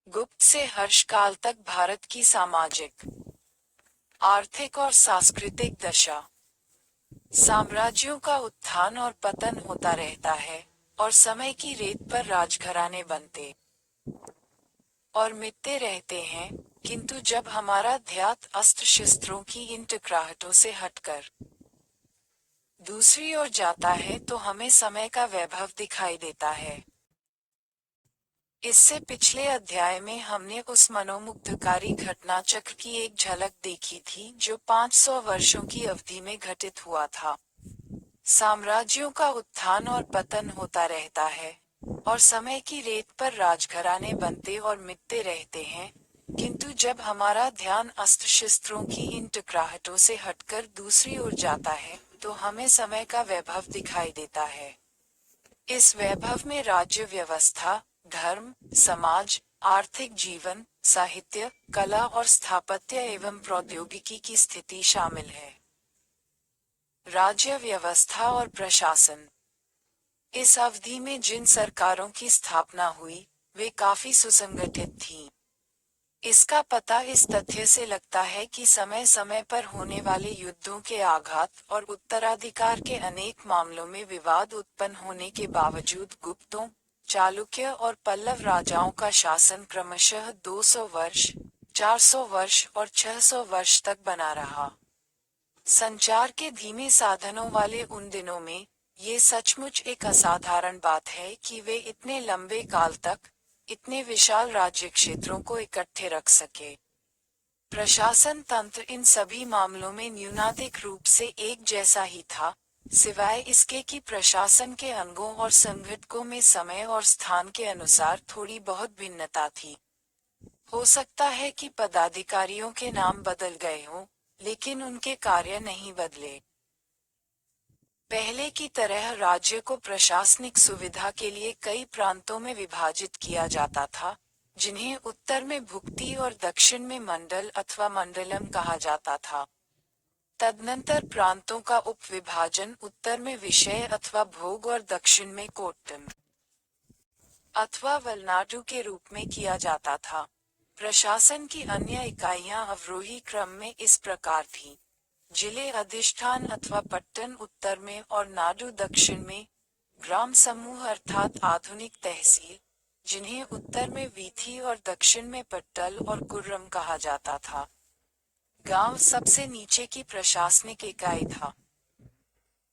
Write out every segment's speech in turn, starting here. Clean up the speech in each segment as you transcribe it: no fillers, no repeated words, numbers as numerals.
गुप्त से हर्षकाल तक भारत की सामाजिक, आर्थिक और सांस्कृतिक दशा। साम्राज्यों का उत्थान और पतन होता रहता है, और समय की रेत पर राजघराने बनते और मिटते रहते हैं, किंतु जब हमारा ध्यान अस्त्र शस्त्रों की इन टकराहटों से हटकर दूसरी ओर जाता है तो हमें समय का वैभव दिखाई देता है। इससे पिछले अध्याय में हमने उस मनोमुग्धकारी घटना चक्र की एक झलक देखी थी जो 500 वर्षों की अवधि में घटित हुआ था। साम्राज्यों का उत्थान और पतन होता रहता है, और समय की रेत पर राजघराने बनते और मिटते रहते हैं, किंतु जब हमारा ध्यान अस्त्र शस्त्रों की इन टकराहटों से हटकर दूसरी ओर जाता है तो हमें समय का वैभव दिखाई देता है। इस वैभव में राज्य व्यवस्था, धर्म, समाज, आर्थिक जीवन, साहित्य, कला और स्थापत्य एवं प्रौद्योगिकी की स्थिति शामिल है। राज्य व्यवस्था और प्रशासन। इस अवधि में जिन सरकारों की स्थापना हुई, वे काफी सुसंगठित थीं। इसका पता इस तथ्य से लगता है कि समय समय पर होने वाले युद्धों के आघात और उत्तराधिकार के अनेक मामलों में विवाद उत्पन्न होने के बावजूद गुप्तों, चालुक्य और पल्लव राजाओं का शासन क्रमशः 200 वर्ष, 400 वर्ष और 600 वर्ष तक बना रहा। संचार के धीमे साधनों वाले उन दिनों में, ये सचमुच एक असाधारण बात है कि वे इतने लंबे काल तक इतने विशाल राज्य क्षेत्रों को इकट्ठे रख सके। प्रशासन तंत्र इन सभी मामलों में न्यूनाधिक रूप से एक जैसा ही था, सिवाय इसके कि प्रशासन के अंगों और संगठकों में समय और स्थान के अनुसार थोड़ी बहुत भिन्नता थी। हो सकता है कि पदाधिकारियों के नाम बदल गए हों, लेकिन उनके कार्य नहीं बदले। पहले की तरह राज्य को प्रशासनिक सुविधा के लिए कई प्रांतों में विभाजित किया जाता था, जिन्हें उत्तर में भुक्ति और दक्षिण में मंडल अथवा मंडलम कहा जाता था। तदनंतर प्रांतों का उपविभाजन उत्तर में विषय अथवा भोग और दक्षिण में कोट्टम अथवा वलनाडु के रूप में किया जाता था। प्रशासन की अन्य इकाइयां अवरोही क्रम में इस प्रकार थीं। जिले अधिष्ठान अथवा पट्टन उत्तर में और नाडु दक्षिण में, ग्राम समूह अर्थात आधुनिक तहसील, जिन्हें उत्तर में वीथी और दक्षिण में पट्टल और कुर्रम कहा जाता था। गांव सबसे नीचे की प्रशासनिक इकाई था।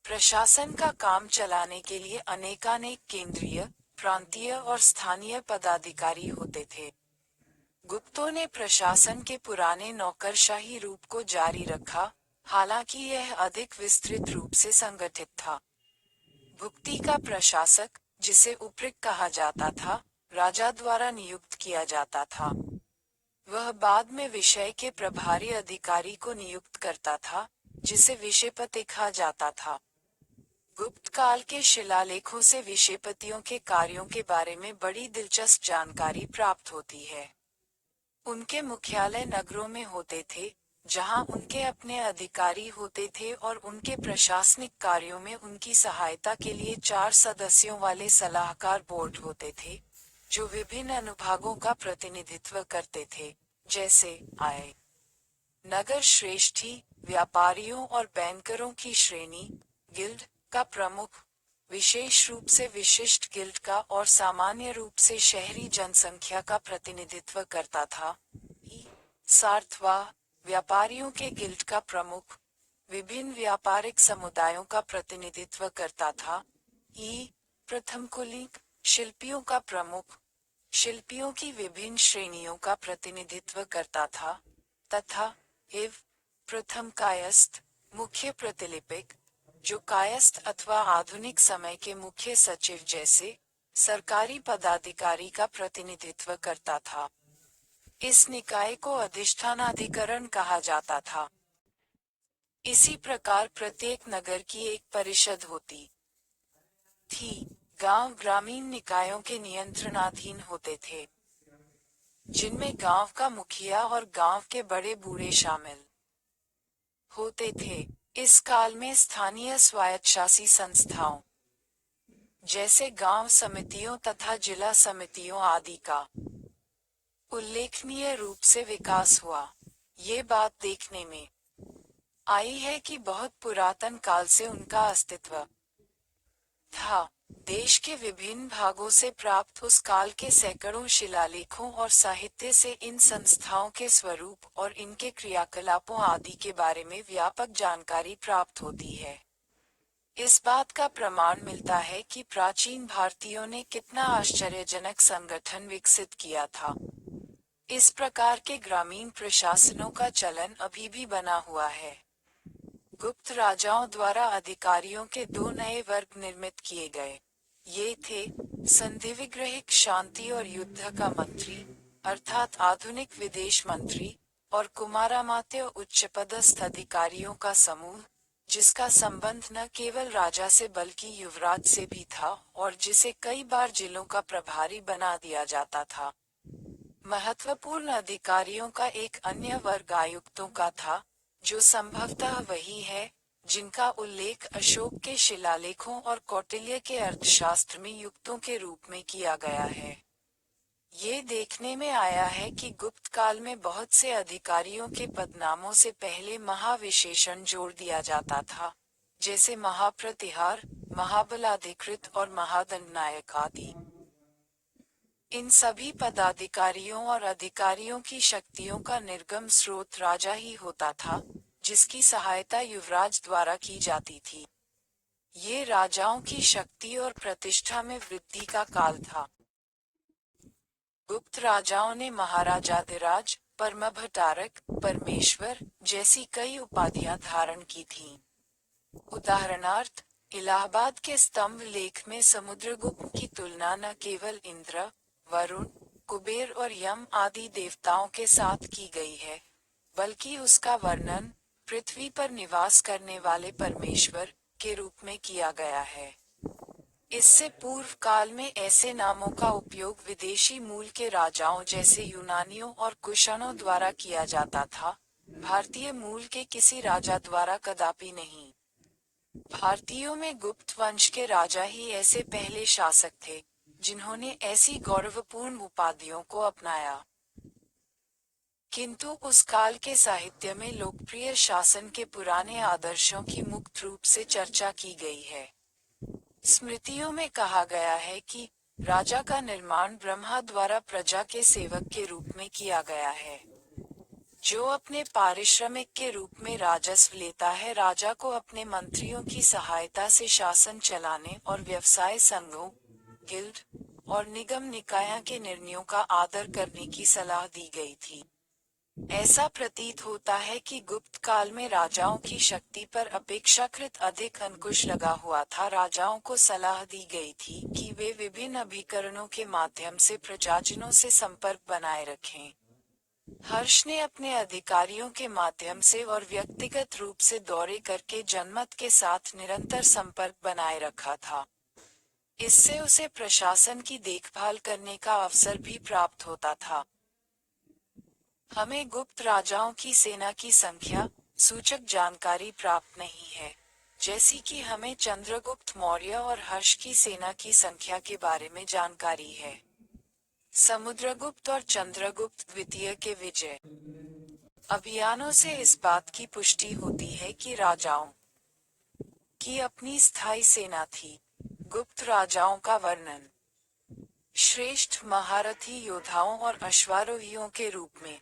प्रशासन का काम चलाने के लिए अनेकानेक केंद्रीय, प्रांतीय और स्थानीय पदाधिकारी होते थे। गुप्तों ने प्रशासन के पुराने नौकरशाही रूप को जारी रखा, हालांकि यह अधिक विस्तृत रूप से संगठित था। भुक्ति का प्रशासक, जिसे उपरिक कहा जाता था, राजा द्वारा नियुक्त किया जाता था। वह बाद में विषय के प्रभारी अधिकारी को नियुक्त करता था, जिसे विषयपति कहा जाता था। गुप्त काल के शिलालेखों से विषयपतियों के कार्यों के बारे में बड़ी दिलचस्प जानकारी प्राप्त होती है। उनके मुख्यालय नगरों में होते थे, जहां उनके अपने अधिकारी होते थे और उनके प्रशासनिक कार्यों में उनकी सहायता के लिए 4 सदस्यों वाले सलाहकार बोर्ड होते थे, जो विभिन्न अनुभागों का प्रतिनिधित्व करते थे, जैसे आय, नगर श्रेष्ठी, व्यापारियों और बैंकरों की श्रेणी, गिल्ड का प्रमुख, विशेष रूप से विशिष्ट गिल्ड का और सामान्य रूप से शहरी जनसंख्या का प्रतिनिधित्व करता था। सार्थवा, व्यापारियों के गिल्ड का प्रमुख, विभिन्न व्यापारिक समुदायों का प्रतिनिधित्व करता था। प्रथम कुलीग, शिल्पियों का प्रमुख, शिल्पियों की विभिन्न श्रेणियों का प्रतिनिधित्व करता था, तथा प्रथम कायस्थ, मुख्य प्रतिलिपिक, जो कायस्थ अथवा आधुनिक समय के मुख्य सचिव जैसे सरकारी पदाधिकारी का प्रतिनिधित्व करता था। इस निकाय को अधिष्ठानाधिकरण कहा जाता था। इसी प्रकार प्रत्येक नगर की एक परिषद होती थी। गांव ग्रामीण निकायों के नियंत्रणाधीन होते थे, जिनमें गांव का मुखिया और गांव के बड़े बूढ़े शामिल होते थे। इस काल में स्थानीय स्वायत्तशासी संस्थाओं, जैसे गांव समितियों तथा जिला समितियों आदि का उल्लेखनीय रूप से विकास हुआ। ये बात देखने में आई है कि बहुत पुरातन काल से उनका अस्तित्व था। देश के विभिन्न भागों से प्राप्त उस काल के सैकड़ों शिलालेखों और साहित्य से इन संस्थाओं के स्वरूप और इनके क्रियाकलापों आदि के बारे में व्यापक जानकारी प्राप्त होती है। इस बात का प्रमाण मिलता है कि प्राचीन भारतीयों ने कितना आश्चर्यजनक संगठन विकसित किया था। इस प्रकार के ग्रामीण प्रशासनों का चलन अभी भी बना हुआ है। गुप्त राजाओं द्वारा अधिकारियों के दो नए वर्ग निर्मित किए गए। ये थे संधिविग्रहिक शांति और युद्ध का मंत्री, अर्थात आधुनिक विदेश मंत्री, और कुमारामात्य उच्चपदस्थ अधिकारियों का समूह, जिसका संबंध न केवल राजा से बल्कि युवराज से भी था और जिसे कई बार जिलों का प्रभारी बना दिया जाता था। महत्वपूर्ण अधिकारियों का एक अन्य वर्ग आयुक्तों का था, जो संभवतः वही है जिनका उल्लेख अशोक के शिलालेखों और कौटिल्य के अर्थशास्त्र में युक्तों के रूप में किया गया है। ये देखने में आया है कि गुप्त काल में बहुत से अधिकारियों के पदनामों से पहले महाविशेषण जोड़ दिया जाता था, जैसे महाप्रतिहार, महाबलाधिकृत और महादंडनायक आदि। इन सभी पदाधिकारियों और अधिकारियों की शक्तियों का निर्गम स्रोत राजा ही होता था, जिसकी सहायता युवराज द्वारा की जाती थी। ये राजाओं की शक्ति और प्रतिष्ठा में वृद्धि का काल था। गुप्त राजाओं ने महाराजाधिराज, परमभट्टारक, परमेश्वर जैसी कई उपाधियां धारण की थीं। उदाहरणार्थ, इलाहाबाद के स्तंभ लेख में समुद्रगुप्त की तुलना न केवल इंद्र, वरुण, कुबेर और यम आदि देवताओं के साथ की गई है, बल्कि उसका वर्णन पृथ्वी पर निवास करने वाले परमेश्वर के रूप में किया गया है। इससे पूर्व काल में ऐसे नामों का उपयोग विदेशी मूल के राजाओं जैसे यूनानियों और कुषाणों द्वारा किया जाता था, भारतीय मूल के किसी राजा द्वारा कदापि नहीं। भारतीयों में गुप्त वंश के राजा ही ऐसे पहले शासक थे, जिन्होंने ऐसी गौरवपूर्ण उपाधियों को अपनाया। किंतु उस काल के साहित्य में लोकप्रिय शासन के पुराने आदर्शों की मुक्त रूप से चर्चा की गई है। स्मृतियों में कहा गया है कि राजा का निर्माण ब्रह्मा द्वारा प्रजा के सेवक के रूप में किया गया है, जो अपने पारिश्रमिक के रूप में राजस्व लेता है। राजा को अपने मंत्रियों की सहायता से शासन चलाने और व्यवसाय संघों, गिल्ड और निगम निकायों के निर्णयों का आदर करने की सलाह दी गई थी। ऐसा प्रतीत होता है कि गुप्त काल में राजाओं की शक्ति पर अपेक्षाकृत अधिक अंकुश लगा हुआ था। राजाओं को सलाह दी गई थी कि वे विभिन्न अभिकरणों के माध्यम से प्रजाजनों से संपर्क बनाए रखें। हर्ष ने अपने अधिकारियों के माध्यम से और व्यक्तिगत रूप से दौरे करके जनमत के साथ निरंतर संपर्क बनाए रखा था। इससे उसे प्रशासन की देखभाल करने का अवसर भी प्राप्त होता था। हमें गुप्त राजाओं की सेना की संख्या सूचक जानकारी प्राप्त नहीं है, जैसी कि हमें चंद्रगुप्त मौर्य और हर्ष की सेना की संख्या के बारे में जानकारी है। समुद्रगुप्त और चंद्रगुप्त द्वितीय के विजय अभियानों से इस बात की पुष्टि होती है कि राजाओं की अपनी स्थायी सेना थी। गुप्त राजाओं का वर्णन श्रेष्ठ महारथी योद्धाओं और अश्वारोहियों के रूप में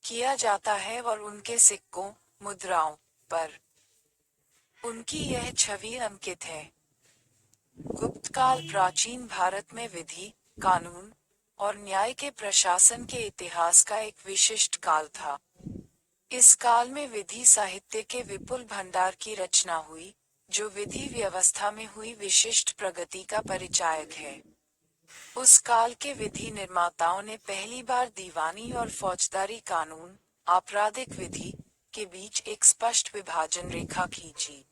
किया जाता है और उनके सिक्कों, मुद्राओं पर उनकी यह छवि अंकित है। गुप्त काल प्राचीन भारत में विधि, कानून और न्याय के प्रशासन के इतिहास का एक विशिष्ट काल था। इस काल में विधि साहित्य के विपुल भंडार की रचना हुई, जो विधि व्यवस्था में हुई विशिष्ट प्रगति का परिचायक है। उस काल के विधि निर्माताओं ने पहली बार दीवानी और फौजदारी कानून, आपराधिक विधि के बीच एक स्पष्ट विभाजन रेखा खींची।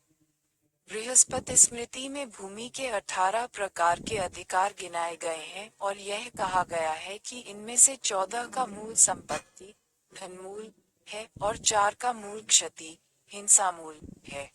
बृहस्पति स्मृति में भूमि के 18 प्रकार के अधिकार गिनाए गए हैं और यह कहा गया है कि इनमें से 14 का मूल संपत्ति, धनमूल है और 4 का मूल क्षति, हिंसा मूल है।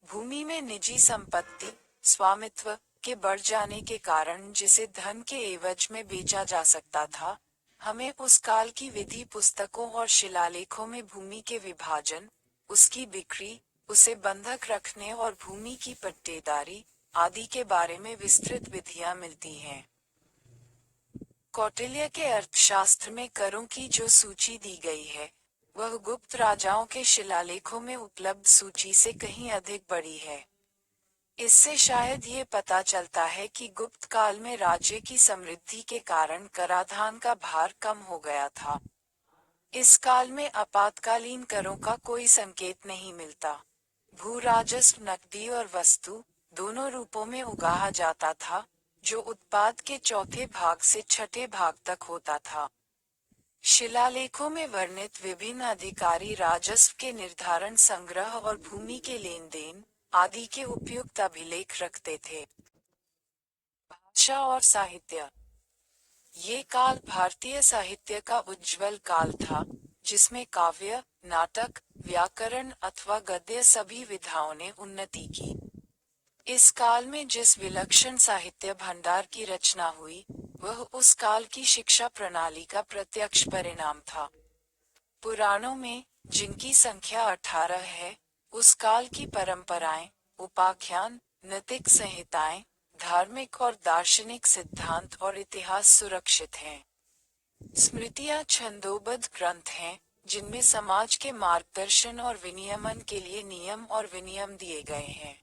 भूमि में निजी संपत्ति, स्वामित्व के बढ़ जाने के कारण जिसे धन के एवज में बेचा जा सकता था, हमें उस काल की विधि पुस्तकों और शिलालेखों में भूमि के विभाजन, उसकी बिक्री, उसे बंधक रखने और भूमि की पट्टेदारी आदि के बारे में विस्तृत विधियां मिलती हैं। कौटिल्य के अर्थशास्त्र में करों की जो सूची दी गई है, वह गुप्त राजाओं के शिलालेखों में उपलब्ध सूची से कहीं अधिक बड़ी है। इससे शायद ये पता चलता है कि गुप्त काल में राज्य की समृद्धि के कारण कराधान का भार कम हो गया था। इस काल में आपातकालीन करों का कोई संकेत नहीं मिलता। भू राजस्व नकदी और वस्तु दोनों रूपों में उगाहा जाता था, जो उत्पाद के चौथे भाग से छठे भाग तक होता था। शिलालेखों में वर्णित विभिन्न अधिकारी राजस्व के निर्धारण, संग्रह और भूमि के लेन देन आदि के उपयुक्त अभिलेख रखते थे। भाषा और साहित्य। ये काल भारतीय साहित्य का उज्ज्वल काल था, जिसमें काव्य, नाटक, व्याकरण अथवा गद्य सभी विधाओं ने उन्नति की। इस काल में जिस विलक्षण साहित्य भंडार की रचना हुई, वह उस काल की शिक्षा प्रणाली का प्रत्यक्ष परिणाम था। पुराणों में, जिनकी संख्या 18 है, उस काल की परंपराएं, उपाख्यान, नैतिक संहिताएं, धार्मिक और दार्शनिक सिद्धांत और इतिहास सुरक्षित हैं। स्मृतियां छंदोबद्ध ग्रंथ हैं, जिनमें समाज के मार्गदर्शन और विनियमन के लिए नियम और विनियम दिए गए हैं।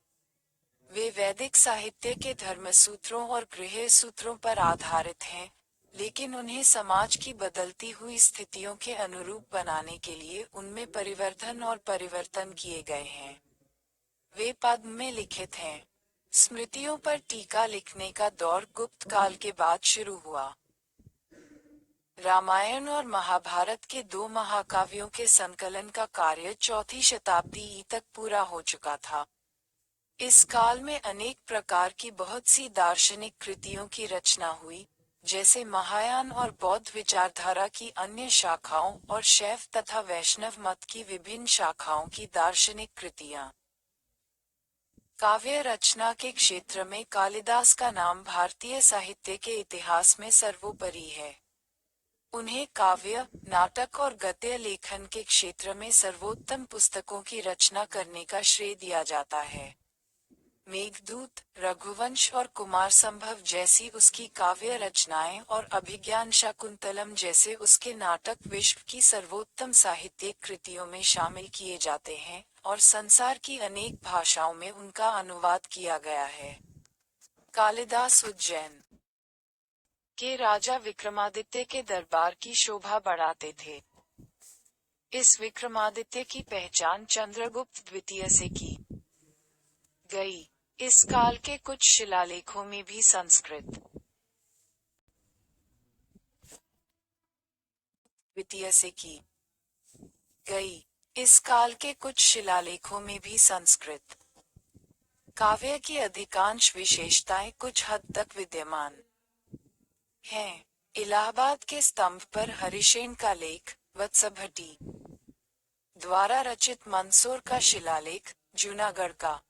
वे वैदिक साहित्य के धर्मसूत्रों और गृह्य सूत्रों पर आधारित हैं, लेकिन उन्हें समाज की बदलती हुई स्थितियों के अनुरूप बनाने के लिए उनमें परिवर्धन और परिवर्तन किए गए हैं। वे पद्य में लिखित हैं। स्मृतियों पर टीका लिखने का दौर गुप्त काल के बाद शुरू हुआ। रामायण और महाभारत के दो महाकाव्यों के संकलन का कार्य चौथी शताब्दी ई तक पूरा हो चुका था। इस काल में अनेक प्रकार की बहुत सी दार्शनिक कृतियों की रचना हुई, जैसे महायान और बौद्ध विचारधारा की अन्य शाखाओं और शैव तथा वैष्णव मत की विभिन्न शाखाओं की दार्शनिक कृतियां। काव्य रचना के क्षेत्र में कालिदास का नाम भारतीय साहित्य के इतिहास में सर्वोपरि है। उन्हें काव्य, नाटक और गद्य लेखन के क्षेत्र में सर्वोत्तम पुस्तकों की रचना करने का श्रेय दिया जाता है। मेघदूत, रघुवंश और कुमार संभव जैसी उसकी काव्य रचनाएं और अभिज्ञान शाकुंतलम जैसे उसके नाटक विश्व की सर्वोत्तम साहित्यिक कृतियों में शामिल किए जाते हैं, और संसार की अनेक भाषाओं में उनका अनुवाद किया गया है। कालिदास उज्जैन के राजा विक्रमादित्य के दरबार की शोभा बढ़ाते थे। इस विक्रमादित्य की पहचान चंद्रगुप्त द्वितीय से की गई। इस काल के कुछ शिलालेखों में भी संस्कृत द्वितीय से की गई। इस काल के कुछ शिलालेखों में भी संस्कृत काव्य की अधिकांश विशेषताएं कुछ हद तक विद्यमान हैं। इलाहाबाद के स्तंभ पर हरिशेन का लेख, वत्सभट्टी द्वारा रचित मंदसौर का शिलालेख, जूनागढ़ का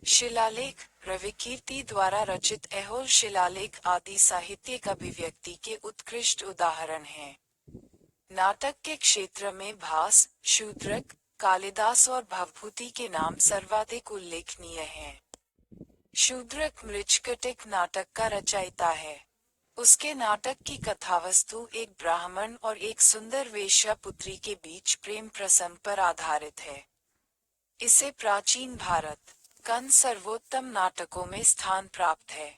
शिलालेख, रविकीर्ति द्वारा रचित ऐहोल शिलालेख आदि साहित्यिक अभिव्यक्ति के उत्कृष्ट उदाहरण हैं। नाटक के क्षेत्र में भास, शूद्रक, कालिदास और भवभूति के नाम सर्वाधिक उल्लेखनीय हैं। शूद्रक मृच्छकटिक नाटक का रचयिता है। उसके नाटक की कथावस्तु एक ब्राह्मण और एक सुंदर वेश्या पुत्री के बीच प्रेम प्रसंग पर आधारित है। इसे प्राचीन भारत कंद सर्वोत्तम नाटकों में स्थान प्राप्त है।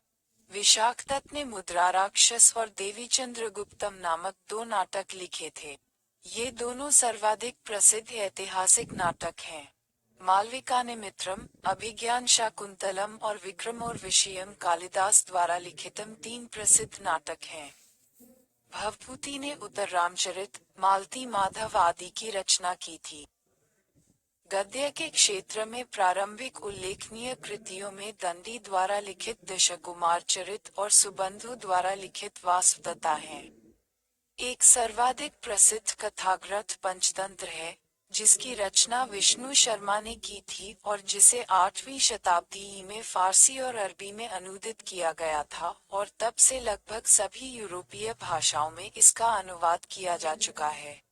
विशाखदत्त ने मुद्रा राक्षस और देवी चंद्रगुप्तम नामक दो नाटक लिखे थे। ये दोनों सर्वाधिक प्रसिद्ध ऐतिहासिक नाटक हैं। मालविका ने मित्रम, अभिज्ञान शाकुंतलम और विक्रम और विषयम कालिदास द्वारा लिखितम तीन प्रसिद्ध नाटक हैं। भवभूति ने उत्तर रामचरित, मालती माधव आदि की रचना की थी। गद्य के क्षेत्र में प्रारंभिक उल्लेखनीय कृतियों में दंडी द्वारा लिखित दशकुमार चरित और सुबंधु द्वारा लिखित वासवदत्ता है। एक सर्वाधिक प्रसिद्ध कथाग्रंथ पंचतंत्र है, जिसकी रचना विष्णु शर्मा ने की थी और जिसे 8वीं शताब्दी में फारसी और अरबी में अनुदित किया गया था, और तब से लगभग सभी यूरोपीय भाषाओं में इसका अनुवाद किया जा चुका है।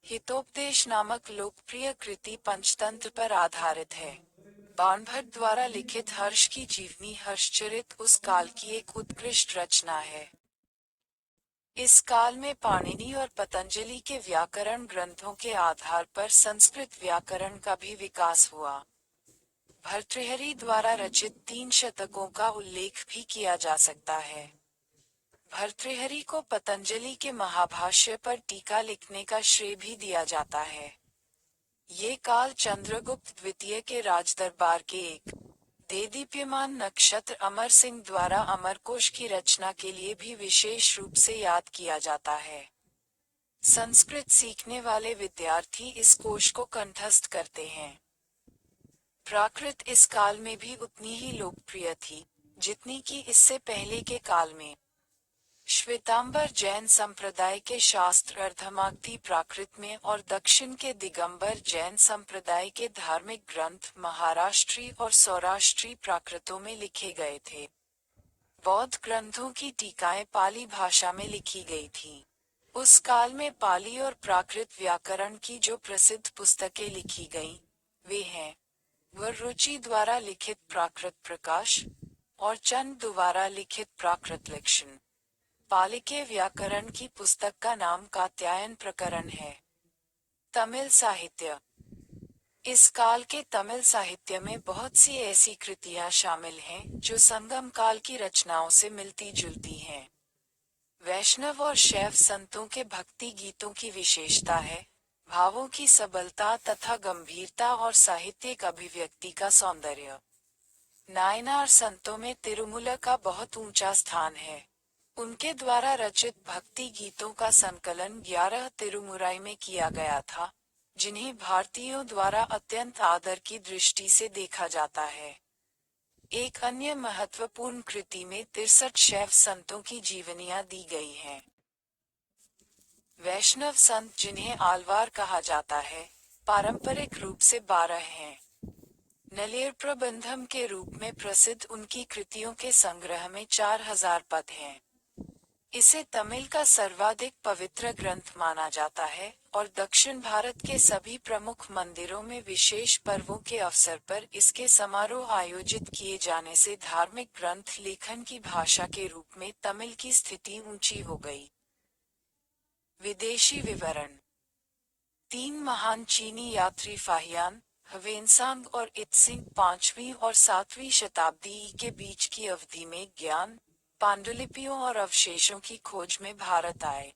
हितोपदेश नामक लोकप्रिय कृति पंचतंत्र पर आधारित है। बाणभट्ट द्वारा लिखित हर्ष की जीवनी हर्षचरित उस काल की एक उत्कृष्ट रचना है। इस काल में पाणिनि और पतंजलि के व्याकरण ग्रंथों के आधार पर संस्कृत व्याकरण का भी विकास हुआ। भर्तृहरि द्वारा रचित 3 शतकों का उल्लेख भी किया जा सकता है। भर्तृहरि को पतंजलि के महाभाष्य पर टीका लिखने का श्रेय भी दिया जाता है। ये काल चंद्रगुप्त द्वितीय के राजदरबार के एक देदीप्यमान नक्षत्र अमर सिंह द्वारा अमरकोश की रचना के लिए भी विशेष रूप से याद किया जाता है। संस्कृत सीखने वाले विद्यार्थी इस कोश को कंठस्थ करते हैं। प्राकृत इस काल में भी उतनी ही लोकप्रिय थी जितनी कि इससे पहले के काल में। श्वेतांबर जैन संप्रदाय के शास्त्र अर्धमागधी प्राकृत में और दक्षिण के दिगंबर जैन संप्रदाय के धार्मिक ग्रंथ महाराष्ट्री और सौराष्ट्री प्राकृतों में लिखे गए थे। बौद्ध ग्रंथों की टीकाएं पाली भाषा में लिखी गई थीं। उस काल में पाली और प्राकृत व्याकरण की जो प्रसिद्ध पुस्तकें लिखी गईं, वे हैं वररुचि द्वारा लिखित प्राकृत प्रकाश और चंद द्वारा लिखित प्राकृत लक्षण। पाली के व्याकरण की पुस्तक का नाम कात्यायन प्रकरण है। तमिल साहित्य। इस काल के तमिल साहित्य में बहुत सी ऐसी कृतियां शामिल हैं जो संगम काल की रचनाओं से मिलती जुलती हैं। वैष्णव और शैव संतों के भक्ति गीतों की विशेषता है भावों की सबलता तथा गंभीरता और साहित्यिक अभिव्यक्ति का सौंदर्य। नायनार संतों में तिरुमूला का बहुत ऊंचा स्थान है। उनके द्वारा रचित भक्ति गीतों का संकलन 11 तिरुमुराई में किया गया था, जिन्हें भारतीयों द्वारा अत्यंत आदर की दृष्टि से देखा जाता है। एक अन्य महत्वपूर्ण कृति में 63 शैव संतों की जीवनियां दी गई हैं। वैष्णव संत जिन्हें आलवार कहा जाता है, पारंपरिक रूप से 12 हैं। नलियर प्रबंधम के रूप में प्रसिद्ध उनकी कृतियों के संग्रह में 4000 पद हैं। इसे तमिल का सर्वाधिक पवित्र ग्रंथ माना जाता है और दक्षिण भारत के सभी प्रमुख मंदिरों में विशेष पर्वों के अवसर पर इसके समारोह आयोजित किए जाने से धार्मिक ग्रंथ लेखन की भाषा के रूप में तमिल की स्थिति ऊंची हो गई। विदेशी विवरण। 3 महान चीनी यात्री फाहियान, ह्वेनसांग और इत्सिंग 5वीं और 7वीं शताब्दी के बीच की अवधि में ज्ञान, पांडुलिपियों और अवशेषों की खोज में भारत आए।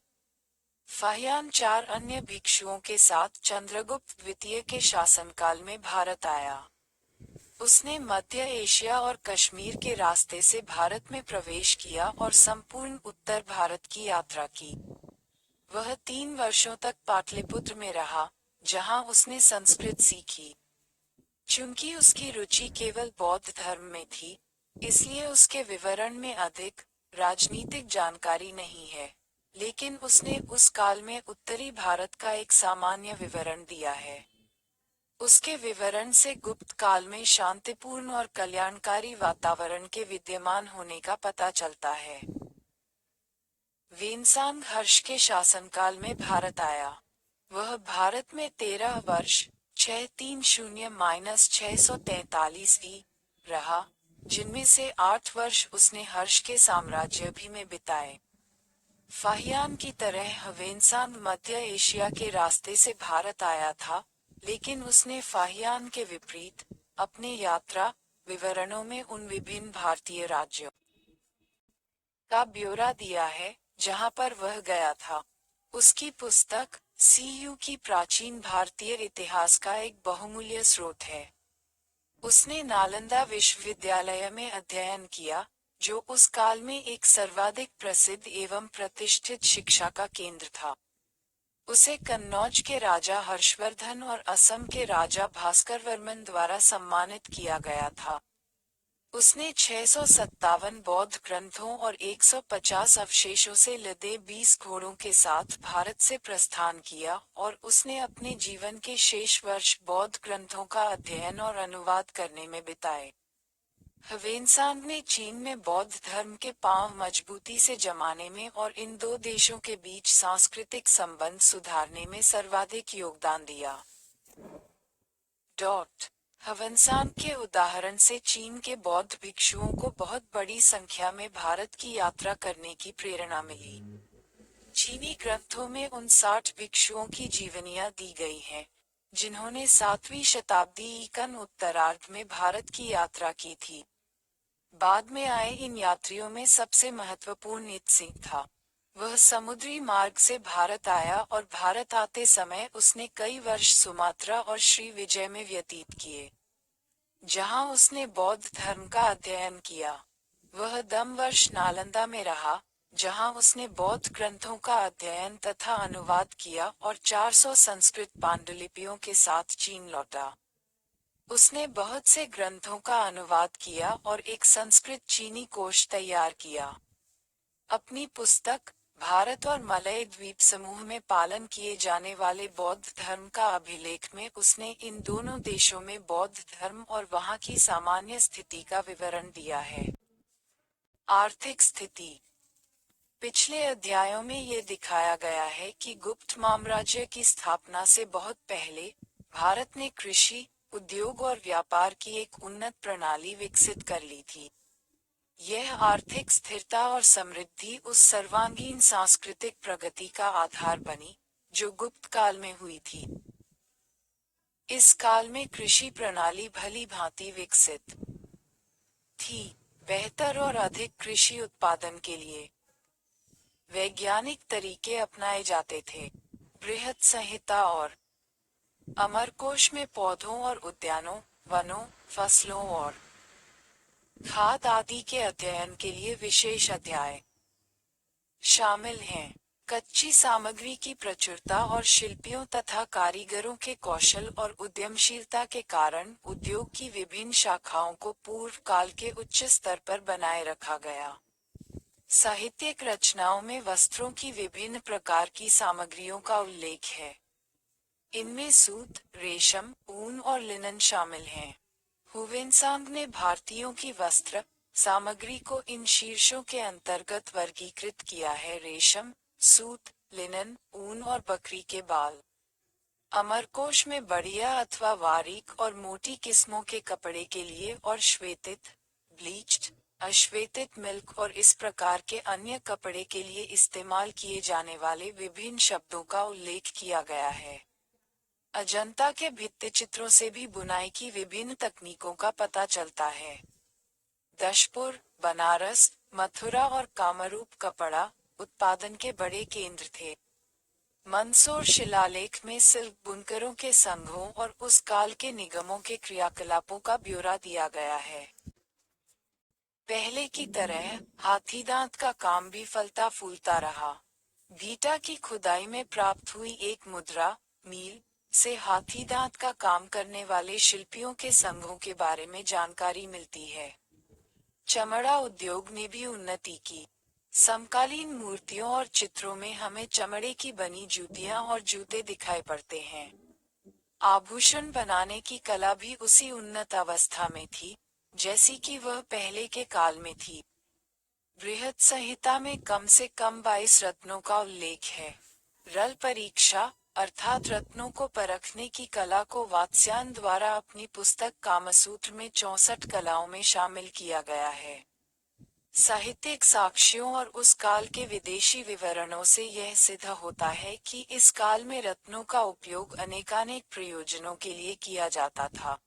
फाहियान 4 अन्य भिक्षुओं के साथ चंद्रगुप्त द्वितीय के शासनकाल में भारत आया। उसने मध्य एशिया और कश्मीर के रास्ते से भारत में प्रवेश किया और संपूर्ण उत्तर भारत की यात्रा की। वह 3 वर्षों तक पाटलिपुत्र में रहा, जहां उसने संस्कृत सीखी। चूंकि उसकी रुचि केवल बौद्ध धर्म में थी, इसलिए उसके विवरण में अधिक राजनीतिक जानकारी नहीं है, लेकिन उसने उस काल में उत्तरी भारत का एक सामान्य विवरण दिया है। उसके विवरण से गुप्त काल में शांतिपूर्ण और कल्याणकारी वातावरण के विद्यमान होने का पता चलता है। वेनसांग हर्ष के शासनकाल में भारत आया। वह भारत में 13 वर्ष 630-643 ई रहा, जिनमें से 8 वर्ष उसने हर्ष के साम्राज्य भी में बिताए। फाहियान की तरह ह्वेनसांग मध्य एशिया के रास्ते से भारत आया था, लेकिन उसने फाहियान के विपरीत अपने यात्रा विवरणों में उन विभिन्न भारतीय राज्यों का ब्यौरा दिया है जहां पर वह गया था। उसकी पुस्तक सीयू की प्राचीन भारतीय इतिहास का एक बहुमूल्य स्रोत है। उसने नालंदा विश्वविद्यालय में अध्ययन किया, जो उस काल में एक सर्वाधिक प्रसिद्ध एवं प्रतिष्ठित शिक्षा का केंद्र था। उसे कन्नौज के राजा हर्षवर्धन और असम के राजा भास्कर वर्मन द्वारा सम्मानित किया गया था। उसने 657 बौद्ध ग्रंथों और 150 अवशेषों से लदे 20 घोड़ों के साथ भारत से प्रस्थान किया और उसने अपने जीवन के शेष वर्ष बौद्ध ग्रंथों का अध्ययन और अनुवाद करने में बिताए। ह्वेनसांग ने चीन में बौद्ध धर्म के पांव मजबूती से जमाने में और इन दो देशों के बीच सांस्कृतिक संबंध सुधारने में सर्वाधिक योगदान दिया। ह्वेनसांग के उदाहरण से चीन के बौद्ध भिक्षुओं को बहुत बड़ी संख्या में भारत की यात्रा करने की प्रेरणा मिली। चीनी ग्रंथों में उन 60 भिक्षुओं की जीवनियां दी गई हैं, जिन्होंने 7वीं शताब्दी ईकन उत्तरार्ध में भारत की यात्रा की थी। बाद में आए इन यात्रियों में सबसे महत्वपूर्ण इत्सिंग था। वह समुद्री मार्ग से भारत आया और भारत आते समय उसने कई वर्ष सुमात्रा और श्री विजय में व्यतीत किए, जहां उसने बौद्ध धर्म का अध्ययन किया। वह 10 वर्ष नालंदा में रहा, जहां उसने बौद्ध ग्रंथों का अध्ययन तथा अनुवाद किया और 400 संस्कृत पांडुलिपियों के साथ चीन लौटा। उसने बहुत से ग्रंथों का अनुवाद किया और एक संस्कृत चीनी कोश तैयार किया। अपनी पुस्तक भारत और मलय द्वीप समूह में पालन किए जाने वाले बौद्ध धर्म का अभिलेख में उसने इन दोनों देशों में बौद्ध धर्म और वहां की सामान्य स्थिति का विवरण दिया है। आर्थिक स्थिति। पिछले अध्यायों में ये दिखाया गया है कि गुप्त साम्राज्य की स्थापना से बहुत पहले भारत ने कृषि, उद्योग और व्यापार की एक उन्नत प्रणाली विकसित कर ली थी। यह आर्थिक स्थिरता और समृद्धि उस सर्वांगीण सांस्कृतिक प्रगति का आधार बनी, जो गुप्त काल में हुई थी। इस काल में कृषि प्रणाली भली भांति विकसित थी, बेहतर और अधिक कृषि उत्पादन के लिए वैज्ञानिक तरीके अपनाए जाते थे। बृहत संहिता और अमरकोश में पौधों और उद्यानों, वनों, फसलों और खाद आदि के अध्ययन के लिए विशेष अध्याय शामिल हैं। कच्ची सामग्री की प्रचुरता और शिल्पियों तथा कारीगरों के कौशल और उद्यमशीलता के कारण उद्योग की विभिन्न शाखाओं को पूर्व काल के उच्च स्तर पर बनाए रखा गया। साहित्यिक रचनाओं में वस्त्रों की विभिन्न प्रकार की सामग्रियों का उल्लेख है। इनमें सूत, रेशम, ऊन और लिनन शामिल हैं। ह्वेनसांग ने भारतीयों की वस्त्र सामग्री को इन शीर्षों के अंतर्गत वर्गीकृत किया है: रेशम, सूत, लिनन, ऊन और बकरी के बाल। अमरकोश में बढ़िया अथवा बारीक और मोटी किस्मों के कपड़े के लिए और श्वेतित, ब्लीच्ड, अश्वेतित मिल्क और इस प्रकार के अन्य कपड़े के लिए इस्तेमाल किए जाने वाले विभिन्न शब्दों का उल्लेख किया गया है। अजंता के भित्तिचित्रों से भी बुनाई की विभिन्न तकनीकों का पता चलता है। दशपुर, बनारस, मथुरा और कामरूप कपड़ा उत्पादन के बड़े केंद्र थे। मंदसौर शिलालेख में सिल्क बुनकरों के संघों और उस काल के निगमों के क्रियाकलापों का ब्यौरा दिया गया है। पहले की तरह हाथीदांत का काम भी फलता फूलता रहा। बीटा की खुदाई में प्राप्त हुई एक मुद्रा मील से हाथीदांत का काम करने वाले शिल्पियों के संघों के बारे में जानकारी मिलती है। चमड़ा उद्योग ने भी उन्नति की। समकालीन मूर्तियों और चित्रों में हमें चमड़े की बनी जूतियां और जूते दिखाई पड़ते हैं। आभूषण बनाने की कला भी उसी उन्नत अवस्था में थी, जैसी कि वह पहले के काल में थी। बृहत संहिता में कम से कम 22 रत्नों का उल्लेख है। रल परीक्षा अर्थात रत्नों को परखने की कला को वात्स्यायन द्वारा अपनी पुस्तक कामसूत्र में 64 कलाओं में शामिल किया गया है। साहित्यिक साक्ष्यों और उस काल के विदेशी विवरणों से यह सिद्ध होता है कि इस काल में रत्नों का उपयोग अनेकानेक प्रयोजनों के लिए किया जाता था।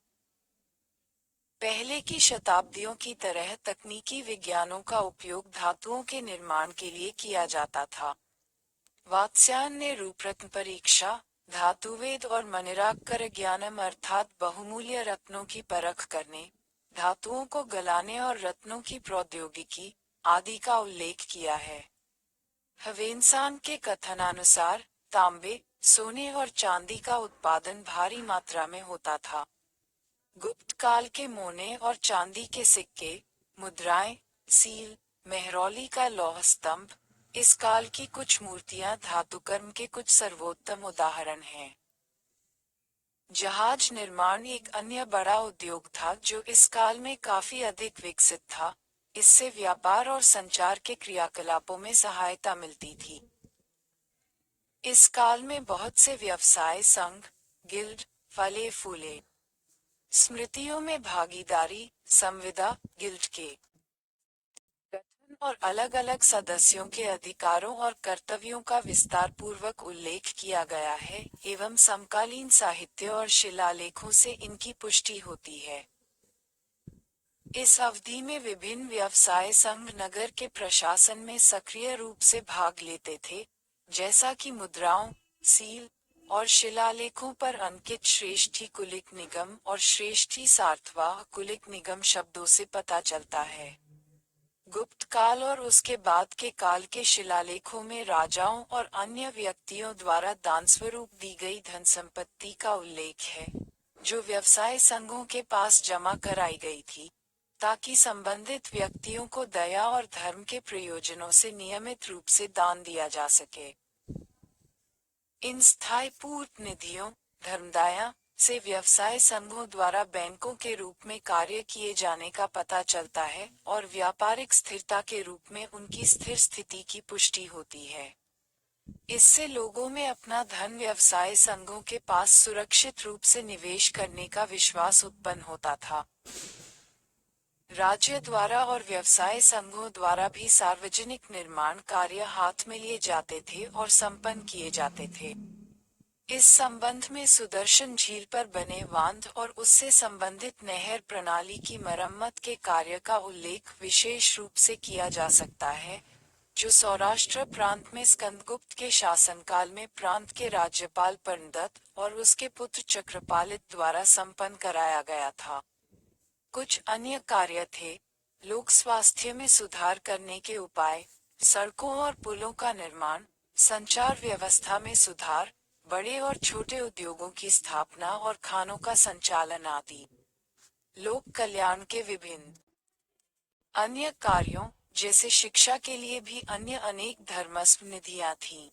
पहले की शताब्दियों की तरह तकनीकी विज्ञानों का उपयोग धातुओं के निर्माण के लिए किया जाता था। वात्स्यायन ने रूपरत्न परीक्षा, धातुवेद और मणिराकर ज्ञानम अर्थात बहुमूल्य रत्नों की परख करने, धातुओं को गलाने और रत्नों की प्रौद्योगिकी आदि का उल्लेख किया है। ह्वेनसांग के कथनानुसार तांबे, सोने और चांदी का उत्पादन भारी मात्रा में होता था। गुप्त काल के मोने और चांदी के सिक्के, मुद्राएं, सील, मेहरौली का लौह स्तंभ, इस काल की कुछ मूर्तियां धातुकर्म के कुछ सर्वोत्तम उदाहरण हैं। जहाज निर्माण एक अन्य बड़ा उद्योग था जो इस काल में काफी अधिक विकसित था। इससे व्यापार और संचार के क्रियाकलापों में सहायता मिलती थी। इस काल में बहुत से व्यवसाय संघ, गिल्ड, फले फूले। स्मृतियों में भागीदारी, संविदा, गिल्ड के गठन और अलग-अलग सदस्यों के अधिकारों और कर्तव्यों का विस्तार पूर्वक उल्लेख किया गया है एवं समकालीन साहित्य और शिलालेखों से इनकी पुष्टि होती है। इस अवधि में विभिन्न व्यवसाय संघ नगर के प्रशासन में सक्रिय रूप से भाग लेते थे, जैसा कि मुद्राओं, सील और शिलालेखों पर अंकित श्रेष्ठी कुलिक निगम और श्रेष्ठी सार्थवाह कुलिक निगम शब्दों से पता चलता है। गुप्त काल और उसके बाद के काल के शिलालेखों में राजाओं और अन्य व्यक्तियों द्वारा दान स्वरूप दी गई धन संपत्ति का उल्लेख है, जो व्यवसाय संघों के पास जमा कराई गई थी, ताकि संबंधित व्यक्तियों को दया और धर्म के प्रयोजनों से नियमित रूप से दान दिया जा सके। इन स्थायी पूर्त निधियों, धर्मदाया, से व्यवसाय संघों द्वारा बैंकों के रूप में कार्य किए जाने का पता चलता है और व्यापारिक स्थिरता के रूप में उनकी स्थिर स्थिति की पुष्टि होती है। इससे लोगों में अपना धन व्यवसाय संघों के पास सुरक्षित रूप से निवेश करने का विश्वास उत्पन्न होता था। राज्य द्वारा और व्यवसाय संघों द्वारा भी सार्वजनिक निर्माण कार्य हाथ में लिए जाते थे और संपन्न किए जाते थे। इस संबंध में सुदर्शन झील पर बने बांध और उससे संबंधित नहर प्रणाली की मरम्मत के कार्य का उल्लेख विशेष रूप से किया जा सकता है, जो सौराष्ट्र प्रांत में स्कंदगुप्त के शासनकाल में प्रांत के राज्यपाल पर्णदत्त और उसके पुत्र चक्रपालित द्वारा संपन्न कराया गया था। कुछ अन्य कार्य थे: लोक स्वास्थ्य में सुधार करने के उपाय, सड़कों और पुलों का निर्माण, संचार व्यवस्था में सुधार, बड़े और छोटे उद्योगों की स्थापना और खानों का संचालन आदि। लोक कल्याण के विभिन्न अन्य कार्यों, जैसे शिक्षा के लिए भी अन्य अनेक धर्मस्व निधियां थीं।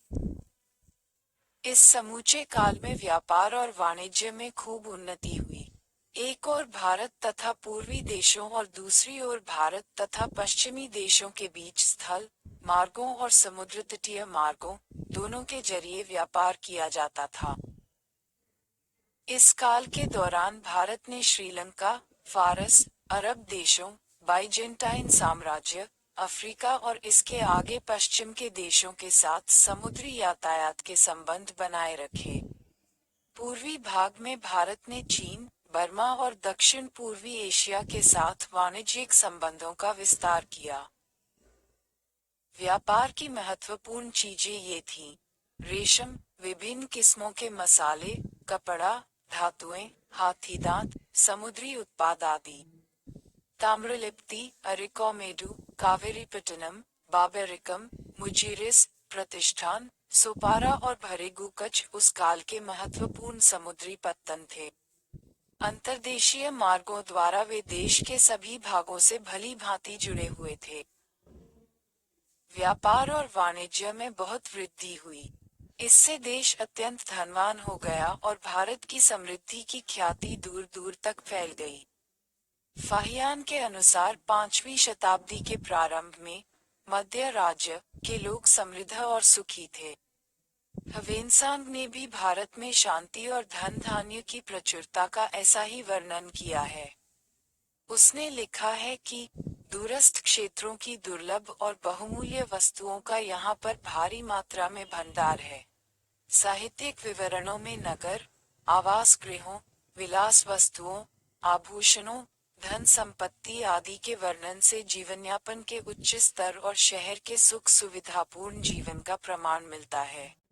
इस समूचे काल में व्यापार और वाणिज्य में खूब उन्नति हुई। एक ओर भारत तथा पूर्वी देशों और दूसरी ओर भारत तथा पश्चिमी देशों के बीच स्थल मार्गों और समुद्र तटीय मार्गों, दोनों के जरिए व्यापार किया जाता था। इस काल के दौरान भारत ने श्रीलंका, फारस, अरब देशों, बाइजेंटाइन साम्राज्य, अफ्रीका और इसके आगे पश्चिम के देशों के साथ समुद्री यातायात के संबंध बनाए रखे। पूर्वी भाग में भारत ने चीन, बर्मा और दक्षिण पूर्वी एशिया के साथ वाणिज्यिक संबंधों का विस्तार किया। व्यापार की महत्वपूर्ण चीजें ये थीं: रेशम, विभिन्न किस्मों के मसाले, कपड़ा, धातुएं, हाथीदांत, समुद्री उत्पाद आदि। ताम्रलिप्ति, अरिकोमेडु, कावेरीपट्टनम, बाबेरिकम, मुजीरिस, प्रतिष्ठान, सोपारा और भरेगुकच उस काल के महत्वपूर्ण समुद्री पत्तन थे। अंतर्देशीय मार्गों द्वारा वे देश के सभी भागों से भली भांति जुड़े हुए थे। व्यापार और वाणिज्य में बहुत वृद्धि हुई। इससे देश अत्यंत धनवान हो गया और भारत की समृद्धि की ख्याति दूर दूर तक फैल गई। फाहियान के अनुसार 5वीं शताब्दी के प्रारंभ में मध्य राज्य के लोग समृद्ध और सुखी थे। हवेनसांग ने भी भारत में शांति और धन धान्य की प्रचुरता का ऐसा ही वर्णन किया है। उसने लिखा है कि दूरस्थ क्षेत्रों की दुर्लभ और बहुमूल्य वस्तुओं का यहाँ पर भारी मात्रा में भंडार है। साहित्यिक विवरणों में नगर, आवास गृहों, विलास वस्तुओं, आभूषणों, धन संपत्ति आदि के वर्णन से जीवनयापन के उच्च स्तर और शहर के सुख सुविधापूर्ण जीवन का प्रमाण मिलता है।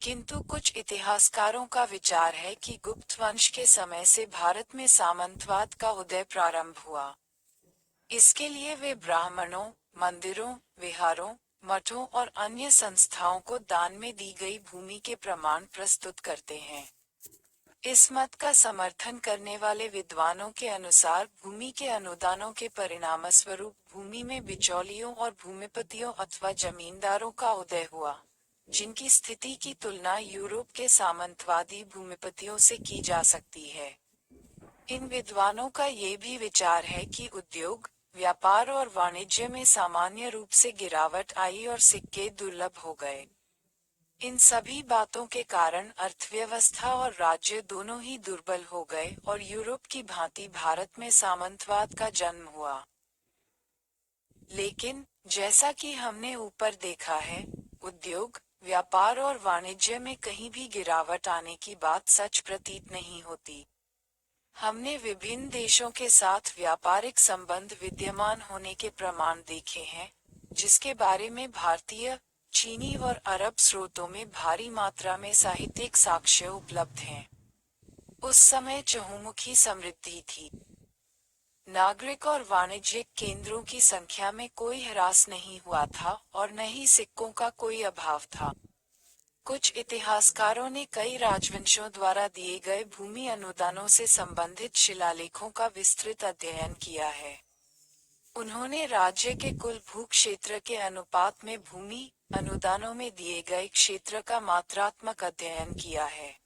किंतु कुछ इतिहासकारों का विचार है कि गुप्त वंश के समय से भारत में सामंतवाद का उदय प्रारंभ हुआ। इसके लिए वे ब्राह्मणों, मंदिरों, विहारों, मठों और अन्य संस्थाओं को दान में दी गई भूमि के प्रमाण प्रस्तुत करते हैं। इस मत का समर्थन करने वाले विद्वानों के अनुसार भूमि के अनुदानों के परिणामस्वरूप भूमि में बिचौलियों और भूमिपतियों अथवा जमींदारों का उदय हुआ, जिनकी स्थिति की तुलना यूरोप के सामंतवादी भूमिपतियों से की जा सकती है। इन विद्वानों का ये भी विचार है कि उद्योग, व्यापार और वाणिज्य में सामान्य रूप से गिरावट आई और सिक्के दुर्लभ हो गए। इन सभी बातों के कारण अर्थव्यवस्था और राज्य दोनों ही दुर्बल हो गए और यूरोप की भांति भारत में सामंतवाद का जन्म हुआ। लेकिन जैसा कि हमने ऊपर देखा है, उद्योग, व्यापार और वाणिज्य में कहीं भी गिरावट आने की बात सच प्रतीत नहीं होती। हमने विभिन्न देशों के साथ व्यापारिक संबंध विद्यमान होने के प्रमाण देखे हैं, जिसके बारे में भारतीय, चीनी और अरब स्रोतों में भारी मात्रा में साहित्यिक साक्ष्य उपलब्ध हैं। उस समय चहुमुखी समृद्धि थी। नागरिक और वाणिज्यिक केंद्रों की संख्या में कोई ह्रास नहीं हुआ था और न ही सिक्कों का कोई अभाव था। कुछ इतिहासकारों ने कई राजवंशों द्वारा दिए गए भूमि अनुदानों से संबंधित शिलालेखों का विस्तृत अध्ययन किया है। उन्होंने राज्य के कुल भू क्षेत्र के अनुपात में भूमि अनुदानों में दिए गए क्षेत्र का मात्रात्मक अध्ययन किया है।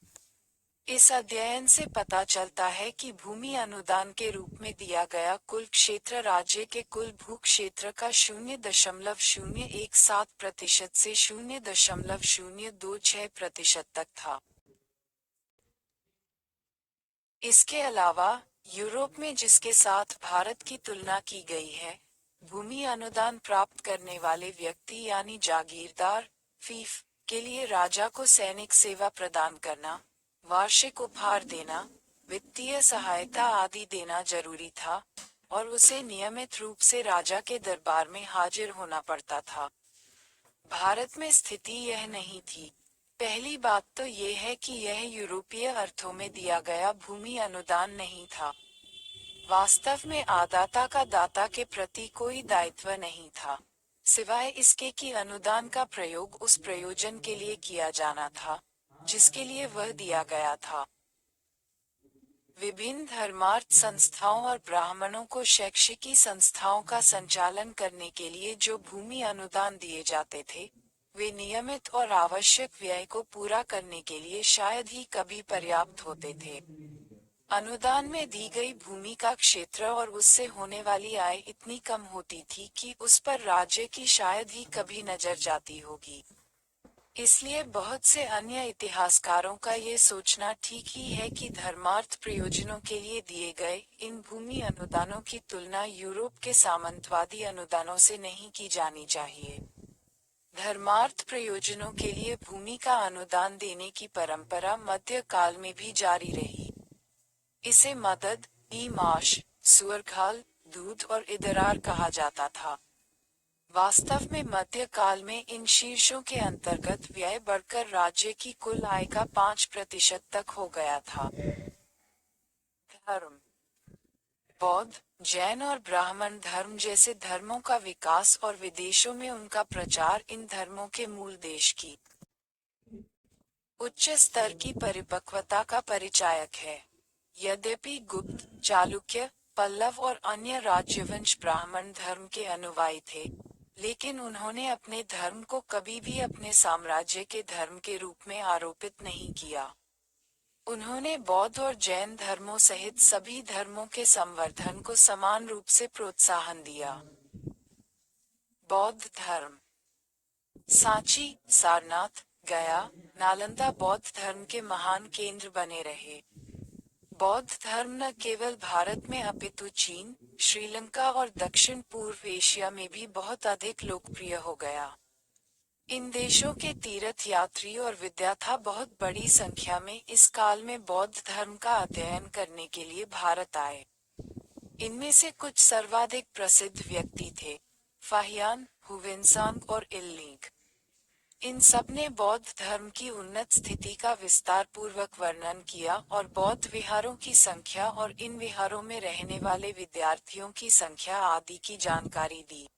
इस अध्ययन से पता चलता है कि भूमि अनुदान के रूप में दिया गया कुल क्षेत्र राज्य के कुल भू क्षेत्र का 0.017% से 0.026% तक था। इसके अलावा यूरोप में जिसके साथ भारत की तुलना की गई है, भूमि अनुदान प्राप्त करने वाले व्यक्ति यानी जागीरदार, फीफ, के लिए राजा को सैनिक सेवा प्रदान करना, वार्षिक उपहार देना, वित्तीय सहायता आदि देना जरूरी था, और उसे नियमित रूप से राजा के दरबार में हाजिर होना पड़ता था। भारत में स्थिति यह नहीं थी। पहली बात तो ये है कि यह यूरोपीय अर्थों में दिया गया भूमि अनुदान नहीं था। वास्तव में आदाता का दाता के प्रति कोई दायित्व नहीं था, सिवाय इसके कि अनुदान का प्रयोग उस प्रयोजन के लिए किया जाना था, जिसके लिए वह दिया गया था। विभिन्न धर्मार्थ संस्थाओं और ब्राह्मणों को शैक्षिकी संस्थाओं का संचालन करने के लिए जो भूमि अनुदान दिए जाते थे, वे नियमित और आवश्यक व्यय को पूरा करने के लिए शायद ही कभी पर्याप्त होते थे। अनुदान में दी गई भूमि का क्षेत्र और उससे होने वाली आय इतनी कम होती थी कि उस पर राज्य की शायद ही कभी नजर जाती होगी। इसलिए बहुत से अन्य इतिहासकारों का ये सोचना ठीक ही है कि धर्मार्थ प्रयोजनों के लिए दिए गए इन भूमि अनुदानों की तुलना यूरोप के सामंतवादी अनुदानों से नहीं की जानी चाहिए। धर्मार्थ प्रयोजनों के लिए भूमि का अनुदान देने की परंपरा मध्य काल में भी जारी रही। इसे मदद, माश, सुअरघाल, दूध और इदरार कहा जाता था। वास्तव में मध्यकाल में इन शीर्षों के अंतर्गत व्यय बढ़कर राज्य की कुल आय का 5% तक हो गया था। धर्म, बौद्ध, जैन और ब्राह्मण धर्म जैसे धर्मों का विकास और विदेशों में उनका प्रचार इन धर्मों के मूल देश की उच्च स्तर की परिपक्वता का परिचायक है। यद्यपि गुप्त, चालुक्य, पल्लव और अन्य राज्यवंश ब्राह्मण धर्म के अनुयायी थे, लेकिन उन्होंने अपने धर्म को कभी भी अपने साम्राज्य के धर्म के रूप में आरोपित नहीं किया। उन्होंने बौद्ध और जैन धर्मों सहित सभी धर्मों के संवर्धन को समान रूप से प्रोत्साहन दिया। बौद्ध धर्म, सांची, सारनाथ, गया, नालंदा बौद्ध धर्म के महान केंद्र बने रहे। बौद्ध धर्म न केवल भारत में अपितु चीन, श्रीलंका और दक्षिण पूर्व एशिया में भी बहुत अधिक लोकप्रिय हो गया। इन देशों के तीर्थ यात्री और विद्यार्थी बहुत बड़ी संख्या में इस काल में बौद्ध धर्म का अध्ययन करने के लिए भारत आए। इनमें से कुछ सर्वाधिक प्रसिद्ध व्यक्ति थे फाहियान, हुवेनसांग और इल्लिंग। इन सब ने बौद्ध धर्म की उन्नत स्थिति का विस्तार पूर्वक वर्णन किया और बौद्ध विहारों की संख्या और इन विहारों में रहने वाले विद्यार्थियों की संख्या आदि की जानकारी दी।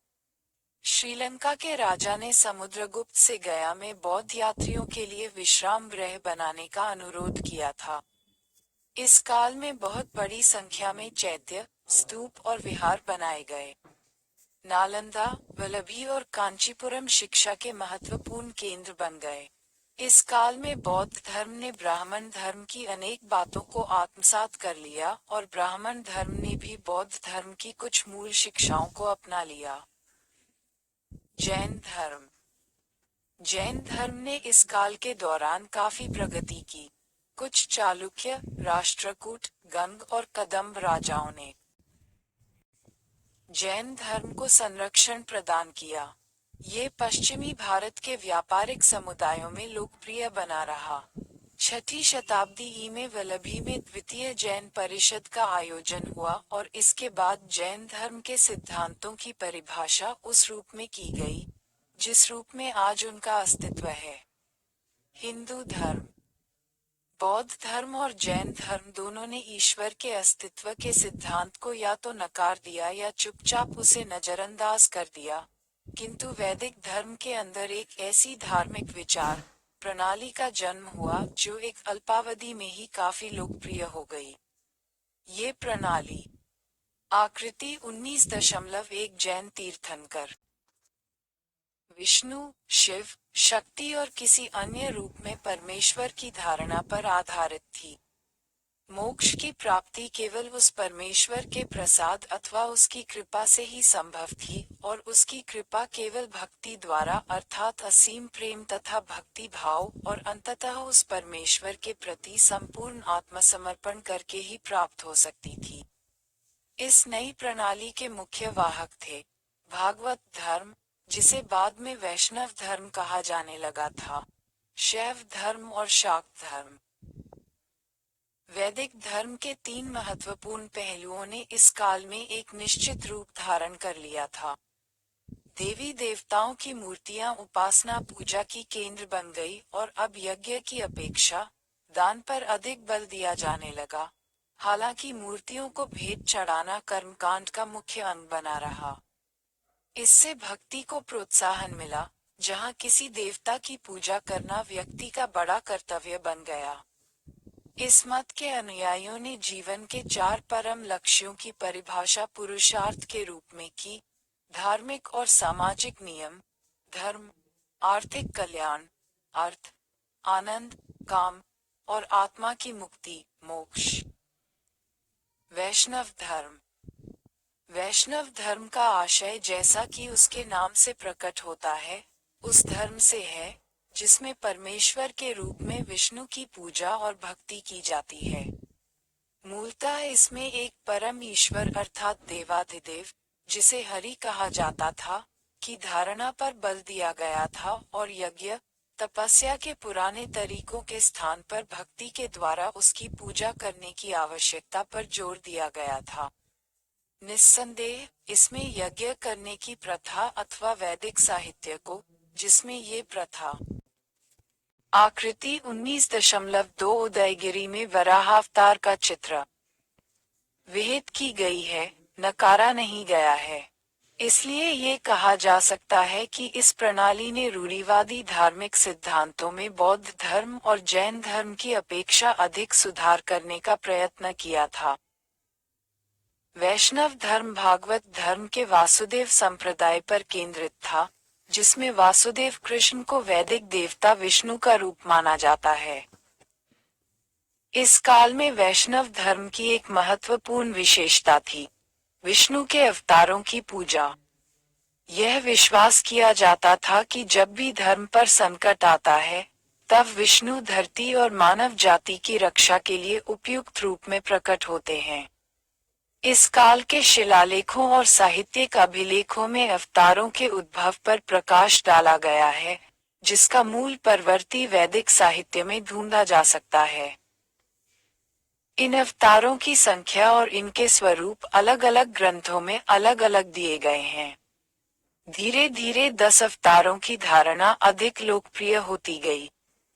श्रीलंका के राजा ने समुद्रगुप्त से गया में बौद्ध यात्रियों के लिए विश्राम गृह बनाने का अनुरोध किया था। इस काल में बहुत बड़ी संख्या में चैत्य, स्तूप और विहार बनाए गए। नालंदा, वल्लभी और कांचीपुरम शिक्षा के महत्वपूर्ण केंद्र बन गए। इस काल में बौद्ध धर्म ने ब्राह्मण धर्म की अनेक बातों को आत्मसात कर लिया और ब्राह्मण धर्म ने भी बौद्ध धर्म की कुछ मूल शिक्षाओं को अपना लिया। जैन धर्म। जैन धर्म ने इस काल के दौरान काफी प्रगति की। कुछ चालुक्य, राष्ट्रकूट, गंग और कदंब राजाओं ने जैन धर्म को संरक्षण प्रदान किया। ये पश्चिमी भारत के व्यापारिक समुदायों में लोकप्रिय बना रहा। 6ठी शताब्दी ई में वल्लभी में द्वितीय जैन परिषद का आयोजन हुआ और इसके बाद जैन धर्म के सिद्धांतों की परिभाषा उस रूप में की गई, जिस रूप में आज उनका अस्तित्व है। हिंदू धर्म। बौद्ध धर्म और जैन धर्म दोनों ने ईश्वर के अस्तित्व के सिद्धांत को या तो नकार दिया या चुपचाप उसे नजरअंदाज कर दिया, किंतु वैदिक धर्म के अंदर एक ऐसी धार्मिक विचार प्रणाली का जन्म हुआ जो एक अल्पावधि में ही काफी लोकप्रिय हो गई। ये प्रणाली आकृति 19.1 जैन तीर्थंकर विष्णु, शिव, शक्ति और किसी अन्य रूप में परमेश्वर की धारणा पर आधारित थी। मोक्ष की प्राप्ति केवल उस परमेश्वर के प्रसाद अथवा उसकी कृपा से ही संभव थी और उसकी कृपा केवल भक्ति द्वारा अर्थात असीम प्रेम तथा भक्ति भाव और अंततः उस परमेश्वर के प्रति संपूर्ण आत्मसमर्पण करके ही प्राप्त हो सकती थी। इस नई प्रणाली के मुख्य वाहक थे भागवत धर्म, जिसे बाद में वैष्णव धर्म कहा जाने लगा था, शैव धर्म और शाक्त धर्म। वैदिक धर्म के 3 महत्वपूर्ण पहलुओं ने इस काल में एक निश्चित रूप धारण कर लिया था। देवी देवताओं की मूर्तियां उपासना पूजा की केंद्र बन गई और अब यज्ञ की अपेक्षा दान पर अधिक बल दिया जाने लगा। हालांकि मूर्तियों को भेंट चढ़ाना कर्मकांड का मुख्य अंग बना रहा। इससे भक्ति को प्रोत्साहन मिला, जहां किसी देवता की पूजा करना व्यक्ति का बड़ा कर्तव्य बन गया। इस मत के अनुयायियों ने जीवन के 4 परम लक्ष्यों की परिभाषा पुरुषार्थ के रूप में की: धार्मिक और सामाजिक नियम, धर्म, आर्थिक कल्याण, अर्थ, आनंद, काम और आत्मा की मुक्ति, मोक्ष। वैष्णव धर्म। वैष्णव धर्म का आशय, जैसा कि उसके नाम से प्रकट होता है, उस धर्म से है जिसमें परमेश्वर के रूप में विष्णु की पूजा और भक्ति की जाती है। मूलतः इसमें एक परम ईश्वर अर्थात देवाधिदेव, जिसे हरि कहा जाता था, की धारणा पर बल दिया गया था और यज्ञ, तपस्या के पुराने तरीकों के स्थान पर भक्ति के द्वारा उसकी पूजा करने की आवश्यकता पर जोर दिया गया था। निस्संदेह, इसमें यज्ञ करने की प्रथा अथवा वैदिक साहित्य को, जिसमें ये प्रथा आकृति 19.2 उदयगिरी में वराहावतार का चित्र विहित की गई है, नकारा नहीं गया है। इसलिए ये कहा जा सकता है कि इस प्रणाली ने रूढ़िवादी धार्मिक सिद्धांतों में बौद्ध धर्म और जैन धर्म की अपेक्षा अधिक सुधार करने का प्रयत्न किया था। वैष्णव धर्म भागवत धर्म के वासुदेव संप्रदाय पर केंद्रित था, जिसमें वासुदेव कृष्ण को वैदिक देवता विष्णु का रूप माना जाता है। इस काल में वैष्णव धर्म की एक महत्वपूर्ण विशेषता थी विष्णु के अवतारों की पूजा। यह विश्वास किया जाता था कि जब भी धर्म पर संकट आता है, तब विष्णु धरती और मानव जाति की रक्षा के लिए उपयुक्त रूप में प्रकट होते हैं। इस काल के शिलालेखों और साहित्यिक अभिलेखों में अवतारों के उद्भव पर प्रकाश डाला गया है, जिसका मूल परवर्ती वैदिक साहित्य में ढूंढा जा सकता है। इन अवतारों की संख्या और इनके स्वरूप अलग अलग ग्रंथों में अलग अलग दिए गए हैं। धीरे धीरे 10 अवतारों की धारणा अधिक लोकप्रिय होती गई।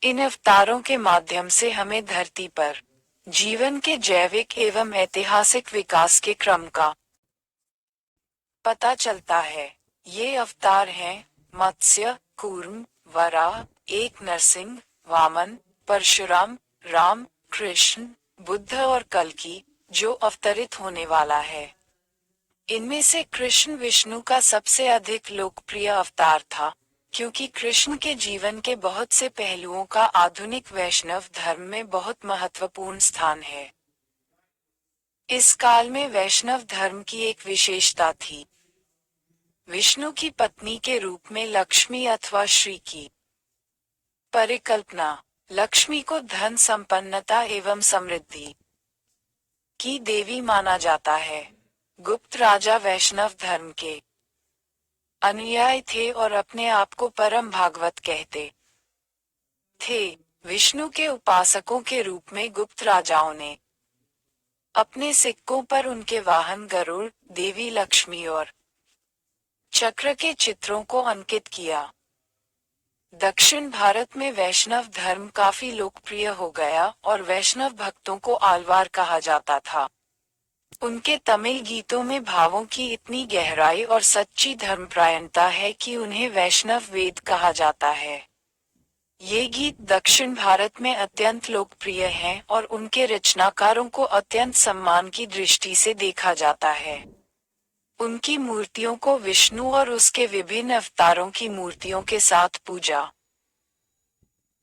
इन अवतारों के माध्यम से हमें धरती पर जीवन के जैविक एवं ऐतिहासिक विकास के क्रम का पता चलता है। ये अवतार हैं मत्स्य, कूर्म, वराह, एक नरसिंह, वामन, परशुराम, राम, कृष्ण, बुद्ध और कल्कि, जो अवतरित होने वाला है। इनमें से कृष्ण विष्णु का सबसे अधिक लोकप्रिय अवतार था, क्योंकि कृष्ण के जीवन के बहुत से पहलुओं का आधुनिक वैष्णव धर्म में बहुत महत्वपूर्ण स्थान है। इस काल में वैष्णव धर्म की एक विशेषता थी। विष्णु की पत्नी के रूप में लक्ष्मी अथवा श्री की परिकल्पना। लक्ष्मी को धन संपन्नता एवं समृद्धि की देवी माना जाता है। गुप्त राजा वैष्णव धर्म के अनुयायी थे और अपने आप को परम भागवत कहते थे। विष्णु के उपासकों के रूप में गुप्त राजाओं ने अपने सिक्कों पर उनके वाहन गरुड़, देवी लक्ष्मी और चक्र के चित्रों को अंकित किया। दक्षिण भारत में वैष्णव धर्म काफी लोकप्रिय हो गया और वैष्णव भक्तों को आलवार कहा जाता था। उनके तमिल गीतों में भावों की इतनी गहराई और सच्ची धर्मपरायणता है कि उन्हें वैष्णव वेद कहा जाता है। ये गीत दक्षिण भारत में अत्यंत लोकप्रिय हैं और उनके रचनाकारों को अत्यंत सम्मान की दृष्टि से देखा जाता है। उनकी मूर्तियों को विष्णु और उसके विभिन्न अवतारों की मूर्तियों के साथ पूजा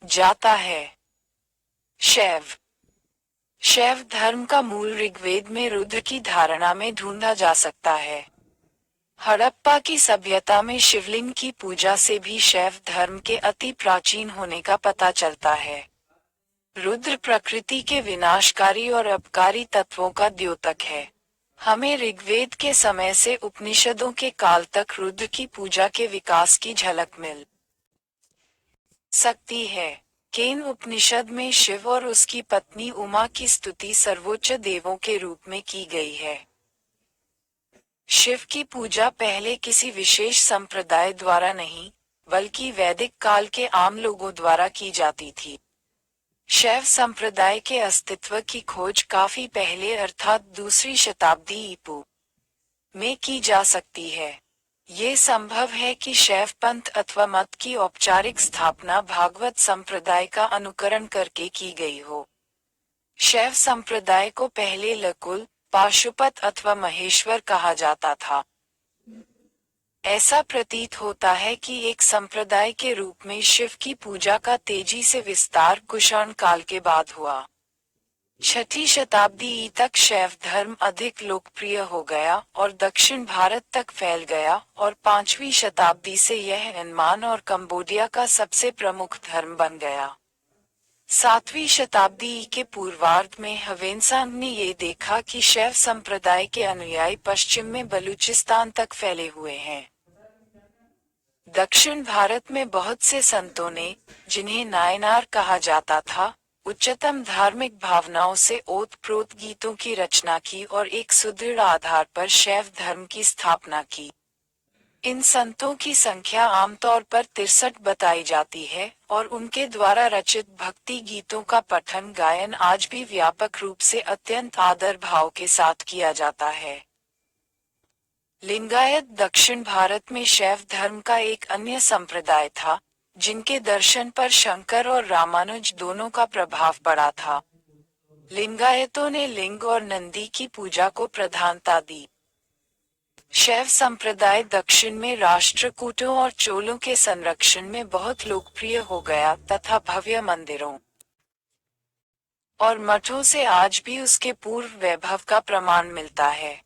जाता है। शैव धर्म का मूल ऋग्वेद में रुद्र की धारणा में ढूंढा जा सकता है। हड़प्पा की सभ्यता में शिवलिंग की पूजा से भी शैव धर्म के अति प्राचीन होने का पता चलता है। रुद्र प्रकृति के विनाशकारी और अपकारी तत्वों का द्योतक है। हमें ऋग्वेद के समय से उपनिषदों के काल तक रुद्र की पूजा के विकास की झलक मिल सकती है। केन उपनिषद में शिव और उसकी पत्नी उमा की स्तुति सर्वोच्च देवों के रूप में की गई है। शिव की पूजा पहले किसी विशेष संप्रदाय द्वारा नहीं, बल्कि वैदिक काल के आम लोगों द्वारा की जाती थी। शैव संप्रदाय के अस्तित्व की खोज काफी पहले अर्थात दूसरी शताब्दी ईपू में की जा सकती है। ये संभव है कि शैव पंथ अथवा मत की औपचारिक स्थापना भागवत संप्रदाय का अनुकरण करके की गई हो। शैव संप्रदाय को पहले लकुल, पाशुपत अथवा महेश्वर कहा जाता था। ऐसा प्रतीत होता है कि एक संप्रदाय के रूप में शिव की पूजा का तेजी से विस्तार कुषाण काल के बाद हुआ। 6ठी शताब्दी ई तक शैव धर्म अधिक लोकप्रिय हो गया और दक्षिण भारत तक फैल गया और 5वीं शताब्दी से यह म्यांमार और कंबोडिया का सबसे प्रमुख धर्म बन गया। 7वीं शताब्दी के पूर्वार्ध में हवेनसांग ने ये देखा कि शैव संप्रदाय के अनुयायी पश्चिम में बलूचिस्तान तक फैले हुए हैं। दक्षिण भारत में बहुत से संतों ने, जिन्हें नायनार कहा जाता था, उच्चतम धार्मिक भावनाओं से ओत-प्रोत गीतों की रचना की और एक सुदृढ़ आधार पर शैव धर्म की स्थापना की। इन संतों की संख्या आमतौर पर 63 बताई जाती है और उनके द्वारा रचित भक्ति गीतों का पठन गायन आज भी व्यापक रूप से अत्यंत आदर भाव के साथ किया जाता है। लिंगायत दक्षिण भारत में शैव धर्म का एक अन्य संप्रदाय था, जिनके दर्शन पर शंकर और रामानुज दोनों का प्रभाव पड़ा था। लिंगायतों ने लिंग और नंदी की पूजा को प्रधानता दी। शैव संप्रदाय दक्षिण में राष्ट्रकूटों और चोलों के संरक्षण में बहुत लोकप्रिय हो गया तथा भव्य मंदिरों और मठों से आज भी उसके पूर्व वैभव का प्रमाण मिलता है।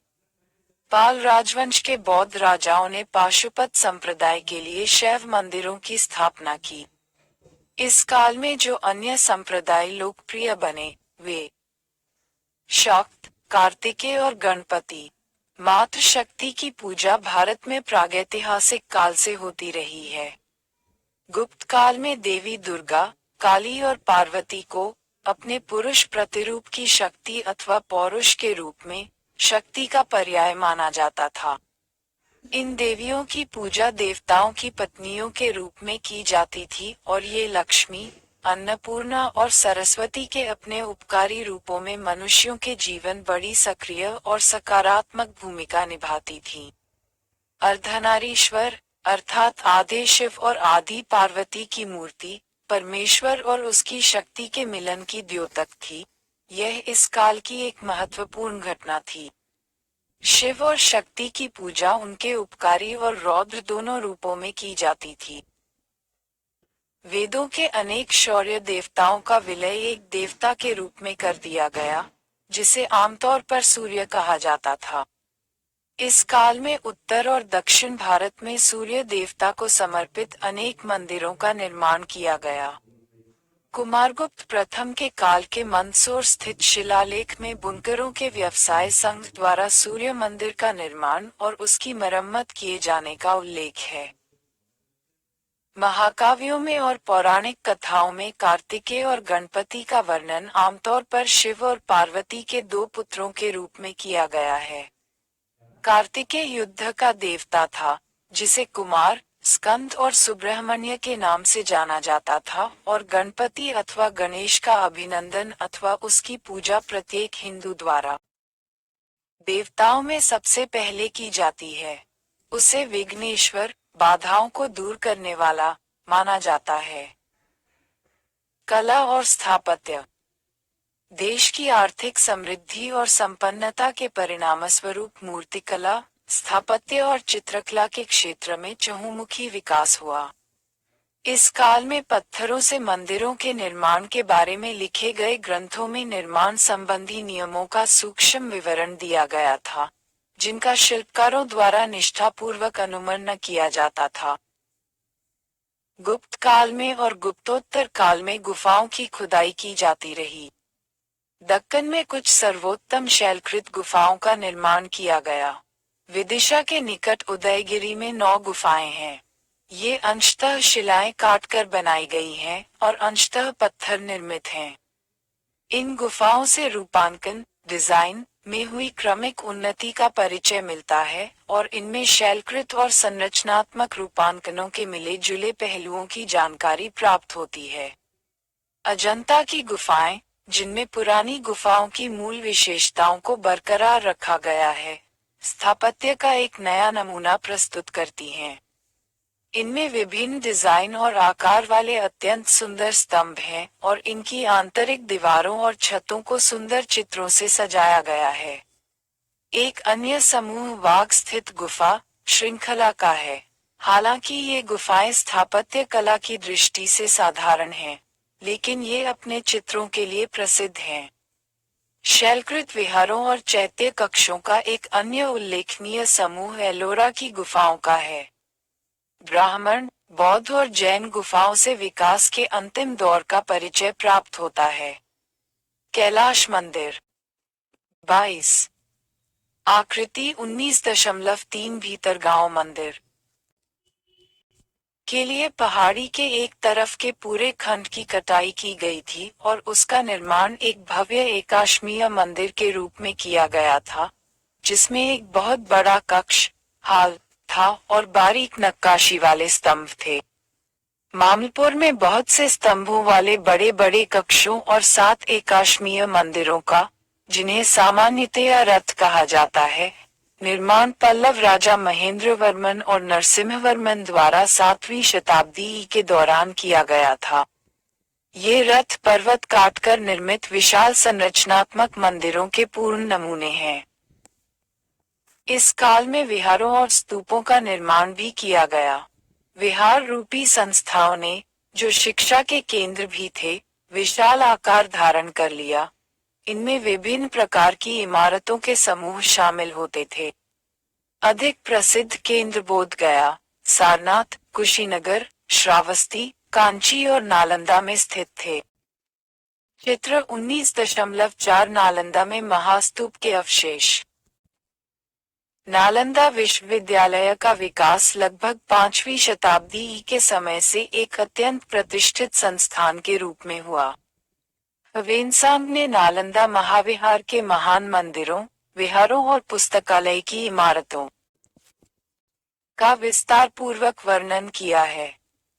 पाल राजवंश के बौद्ध राजाओं ने पाशुपत संप्रदाय के लिए शैव मंदिरों की स्थापना की। इस काल में जो अन्य संप्रदाय लोकप्रिय बने, वे शाक्त, कार्तिकेय और गणपति मातृशक्ति की पूजा भारत में प्रागैतिहासिक काल से होती रही है। गुप्त काल में देवी दुर्गा, काली और पार्वती को अपने पुरुष प्रतिरूप की शक्ति अथवा पौरुष के रूप में शक्ति का पर्याय माना जाता था। इन देवियों की पूजा देवताओं की पत्नियों के रूप में की जाती थी और ये लक्ष्मी, अन्नपूर्णा और सरस्वती के अपने उपकारी रूपों में मनुष्यों के जीवन बड़ी सक्रिय और सकारात्मक भूमिका निभाती थीं। अर्धनारीश्वर अर्थात आदि शिव और आदि पार्वती की मूर्ति परमेश्वर और उसकी शक्ति के मिलन की द्योतक थी, यह इस काल की एक महत्वपूर्ण घटना थी। शिव और शक्ति की पूजा उनके उपकारी और रौद्र दोनों रूपों में की जाती थी। वेदों के अनेक शौर्य देवताओं का विलय एक देवता के रूप में कर दिया गया, जिसे आमतौर पर सूर्य कहा जाता था। इस काल में उत्तर और दक्षिण भारत में सूर्य देवता को समर्पित अनेक मंदिरों का निर्माण किया गया। कुमारगुप्त प्रथम के काल के मंदसौर स्थित शिलालेख में बुनकरों के व्यवसाय संघ द्वारा सूर्य मंदिर का निर्माण और उसकी मरम्मत किए जाने का उल्लेख है। महाकाव्यों में और पौराणिक कथाओं में कार्तिकेय और गणपति का वर्णन आमतौर पर शिव और पार्वती के दो पुत्रों के रूप में किया गया है। कार्तिकेय युद्ध का देवता था, जिसे कुमार, स्कंद और सुब्रह्मण्य के नाम से जाना जाता था, और गणपति अथवा गणेश का अभिनंदन अथवा उसकी पूजा प्रत्येक हिंदू द्वारा देवताओं में सबसे पहले की जाती है। उसे विघ्नेश्वर, बाधाओं को दूर करने वाला, माना जाता है। कला और स्थापत्य। देश की आर्थिक समृद्धि और संपन्नता के परिणामस्वरूप मूर्तिकला, स्थापत्य और चित्रकला के क्षेत्र में चहुमुखी विकास हुआ। इस काल में पत्थरों से मंदिरों के निर्माण के बारे में लिखे गए ग्रंथों में निर्माण संबंधी नियमों का सूक्ष्म विवरण दिया गया था, जिनका शिल्पकारों द्वारा निष्ठापूर्वक अनुमरण किया जाता था। गुप्त काल में और गुप्तोत्तर काल में गुफाओं की खुदाई की जाती रही। दक्कन में कुछ सर्वोत्तम शैलकृत गुफाओं का निर्माण किया गया। विदिशा के निकट उदयगिरी में 9 गुफाएं हैं। ये अंशतः शिलाएं काटकर बनाई गई हैं और अंशतः पत्थर निर्मित हैं। इन गुफाओं से रूपांकन, डिजाइन में हुई क्रमिक उन्नति का परिचय मिलता है और इनमें शैलकृत और संरचनात्मक रूपांकनों के मिले जुले पहलुओं की जानकारी प्राप्त होती है। अजंता की गुफाएं, जिनमें पुरानी गुफाओं की मूल विशेषताओं को बरकरार रखा गया है, स्थापत्य का एक नया नमूना प्रस्तुत करती हैं। इनमें विभिन्न डिजाइन और आकार वाले अत्यंत सुंदर स्तंभ हैं और इनकी आंतरिक दीवारों और छतों को सुंदर चित्रों से सजाया गया है। एक अन्य समूह वाग स्थित गुफा श्रृंखला का है। हालांकि ये गुफाएं स्थापत्य कला की दृष्टि से साधारण हैं, लेकिन ये अपने चित्रों के लिए प्रसिद्ध हैं। शैलकृत विहारों और चैत्य कक्षों का एक अन्य उल्लेखनीय समूह एलोरा की गुफाओं का है। ब्राह्मण, बौद्ध और जैन गुफाओं से विकास के अंतिम दौर का परिचय प्राप्त होता है। कैलाश मंदिर 22 आकृति 19.3 भीतरगांव मंदिर के लिए पहाड़ी के एक तरफ के पूरे खंड की कटाई की गई थी और उसका निर्माण एक भव्य एकाश्मीय मंदिर के रूप में किया गया था, जिसमें एक बहुत बड़ा कक्ष, हाल था और बारीक नक्काशी वाले स्तंभ थे। मामलपुर में बहुत से स्तंभों वाले बड़े बड़े कक्षों और 7 एकाश्मीय मंदिरों का, जिन्हें सामान्यतया रथ कहा जाता है, निर्माण पल्लव राजा महेंद्रवर्मन और नरसिम्हवर्मन द्वारा 7वीं शताब्दी के दौरान किया गया था। ये रथ पर्वत काटकर निर्मित विशाल संरचनात्मक मंदिरों के पूर्ण नमूने हैं। इस काल में विहारों और स्तूपों का निर्माण भी किया गया। विहार रूपी संस्थाओं ने, जो शिक्षा के केंद्र भी थे, विशाल आकार धारण कर लिया। इनमें विभिन्न प्रकार की इमारतों के समूह शामिल होते थे। अधिक प्रसिद्ध केंद्र बोध गया, सारनाथ, कुशीनगर, श्रावस्ती, कांची और नालंदा में स्थित थे। चित्र 19.4 नालंदा में महास्तूप के अवशेष। नालंदा विश्वविद्यालय का विकास लगभग 5वीं शताब्दी के समय से एक अत्यंत प्रतिष्ठित संस्थान के रूप में हुआ। ह्वेनसांग ने नालंदा महाविहार के महान मंदिरों, विहारों और पुस्तकालय की इमारतों का विस्तार पूर्वक वर्णन किया है।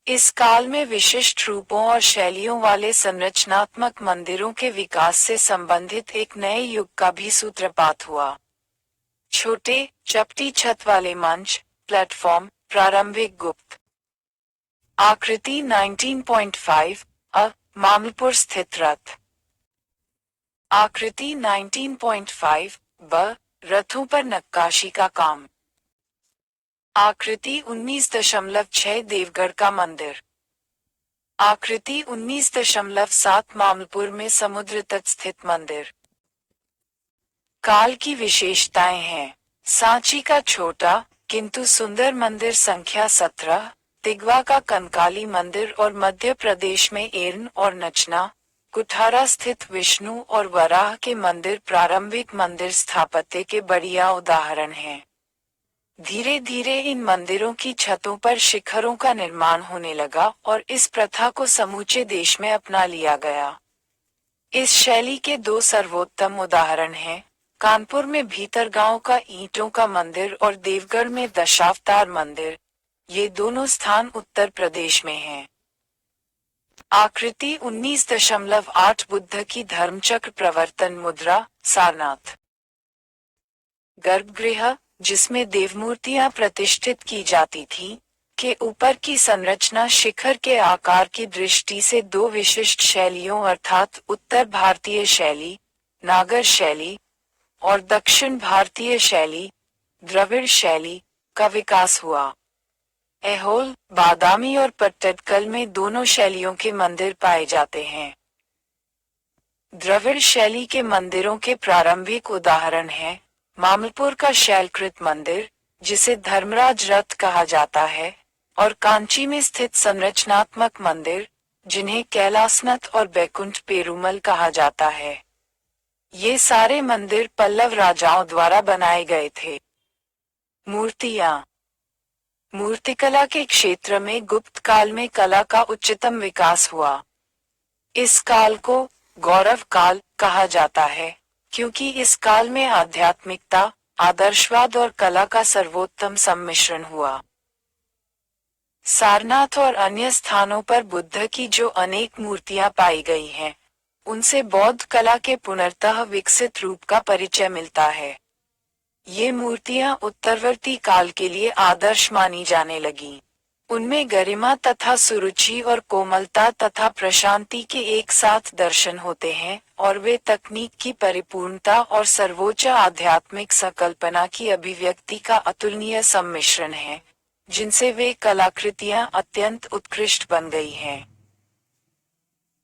इस काल में विशिष्ट रूपों और शैलियों वाले संरचनात्मक मंदिरों के विकास से संबंधित एक नए युग का भी सूत्रपात हुआ। छोटे, चपटी छत वाले मंच, प्लेटफॉर्म, प्रारंभिक गुप्त आकृति 19.5 मामलपुर स्थित रथ। आकृति 19.5 ब रथों पर नक्काशी का काम। आकृति 19.6 देवगढ़ का मंदिर। आकृति 19.7 मामलपुर में समुद्र तट स्थित मंदिर। काल की विशेषताएं हैं। सांची का छोटा किंतु सुंदर मंदिर संख्या 17, तिगवा का कंकाली मंदिर और मध्य प्रदेश में एर्न और नचना, कुठारा स्थित विष्णु और वराह के मंदिर प्रारंभिक मंदिर स्थापत्य के बढ़िया उदाहरण हैं। धीरे धीरे इन मंदिरों की छतों पर शिखरों का निर्माण होने लगा और इस प्रथा को समूचे देश में अपना लिया गया। इस शैली के दो सर्वोत्तम उदाहरण हैं, कानपुर में भीतरगांव का ईंटों का मंदिर और देवगढ़ में दशावतार मंदिर। ये दोनों स्थान उत्तर प्रदेश में हैं। आकृति 19.8 बुद्ध की धर्मचक्र प्रवर्तन मुद्रा, सारनाथ। गर्भगृह, जिसमें देवमूर्तियां प्रतिष्ठित की जाती थीं, के ऊपर की संरचना शिखर के आकार की दृष्टि से दो विशिष्ट शैलियों अर्थात उत्तर भारतीय शैली, नागर शैली, और दक्षिण भारतीय शैली, द्रविड़ शैली, का विकास हुआ। ऐहोल, बादामी और पट्टदकल में दोनों शैलियों के मंदिर पाए जाते हैं। द्रविड़ शैली के मंदिरों के प्रारंभिक उदाहरण हैं मामलपुर का शैलकृत मंदिर, जिसे धर्मराज रथ कहा जाता है, और कांची में स्थित संरचनात्मक मंदिर, जिन्हें कैलासनाथ और बैकुंठ पेरुमल कहा जाता है। ये सारे मंदिर पल्लव राजाओं द्वारा बनाए गए थे। मूर्तियां। मूर्तिकला के क्षेत्र में गुप्त काल में कला का उच्चतम विकास हुआ। इस काल को गौरव काल कहा जाता है, क्योंकि इस काल में आध्यात्मिकता, आदर्शवाद और कला का सर्वोत्तम सम्मिश्रण हुआ। सारनाथ और अन्य स्थानों पर बुद्ध की जो अनेक मूर्तियां पाई गई हैं, उनसे बौद्ध कला के पुनर्तः विकसित रूप का परिचय मिलता है। ये मूर्तियां उत्तरवर्ती काल के लिए आदर्श मानी जाने लगीं। उनमें गरिमा तथा सुरुचि और कोमलता तथा प्रशांति के एक साथ दर्शन होते हैं, और वे तकनीक की परिपूर्णता और सर्वोच्च आध्यात्मिक संकल्पना की अभिव्यक्ति का अतुलनीय सम्मिश्रण है, जिनसे वे कलाकृतियां अत्यंत उत्कृष्ट बन गई हैं।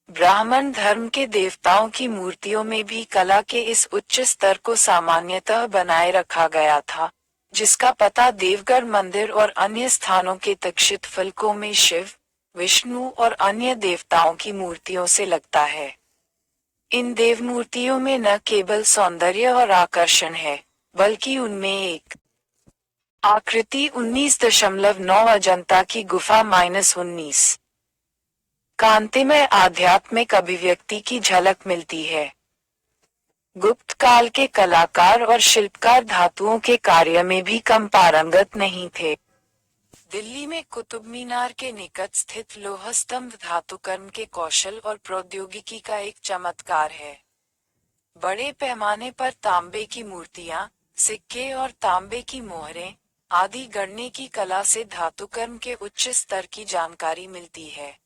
ब्राह्मण धर्म के देवताओं की मूर्तियों में भी कला के इस उच्च स्तर को सामान्यतः बनाए रखा गया था, जिसका पता देवगढ़ मंदिर और अन्य स्थानों के तक्षित फलकों में शिव, विष्णु और अन्य देवताओं की मूर्तियों से लगता है। इन देव मूर्तियों में न केवल सौंदर्य और आकर्षण है, बल्कि उनमें एक आकृति 19.9 अजंता की गुफा -19 कांतिमय आध्यात्मिक अभिव्यक्ति की झलक मिलती है। गुप्त काल के कलाकार और शिल्पकार धातुओं के कार्य में भी कम पारंगत नहीं थे। दिल्ली में कुतुब मीनार के निकट स्थित लौह स्तंभ धातुकर्म के कौशल और प्रौद्योगिकी का एक चमत्कार है। बड़े पैमाने पर तांबे की मूर्तियां, सिक्के और तांबे की मोहरें आदि गढ़ने की कला से धातुकर्म के उच्च स्तर की जानकारी मिलती है।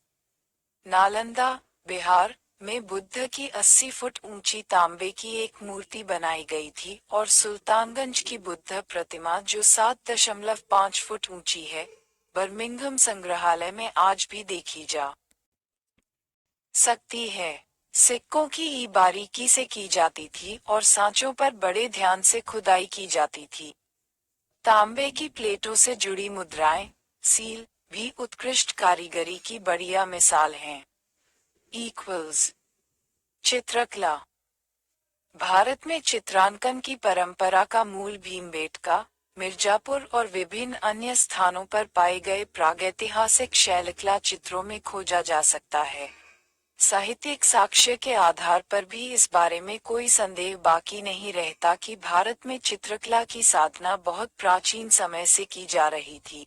नालंदा, बिहार में बुद्ध की 80 फुट ऊंची तांबे की एक मूर्ति बनाई गई थी और सुल्तानगंज की बुद्ध प्रतिमा जो 7.5 फुट ऊंची है, बर्मिंघम संग्रहालय में आज भी देखी जा सकती है। सिक्कों की बारीकी से की जाती थी और सांचों पर बड़े ध्यान से खुदाई की जाती थी। तांबे की प्लेटों से जुड़ी मुद्राएं, सील भी उत्कृष्ट कारीगरी की बढ़िया मिसाल हैं। चित्रकला। भारत में चित्रांकन की परंपरा का मूल भीमबेटका, मिर्जापुर और विभिन्न अन्य स्थानों पर पाए गए प्रागैतिहासिक शैलकला चित्रों में खोजा जा सकता है। साहित्यिक साक्ष्य के आधार पर भी इस बारे में कोई संदेह बाकी नहीं रहता कि भारत में चित्रकला की साधना बहुत प्राचीन समय से की जा रही थी।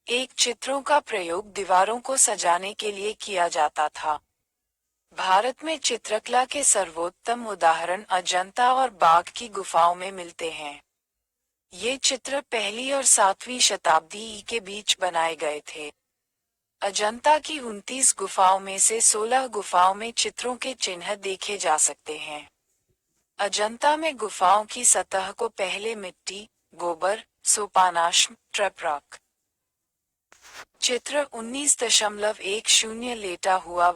एक चित्रों का प्रयोग दीवारों को सजाने के लिए किया जाता था। भारत में चित्रकला के सर्वोत्तम उदाहरण अजंता और बाघ की गुफाओं में मिलते हैं। ये चित्र 1वीं और 7वीं शताब्दी के बीच बनाए गए थे। अजंता की 29 गुफाओं में से 16 गुफाओं में चित्रों के चिन्ह देखे जा सकते हैं। अजंता में गुफाओं की सतह को पहले मिट्टी, गोबर, सोपानाश्म, ट्रैपरॉक। चित्र 19.10 लेटा हुआ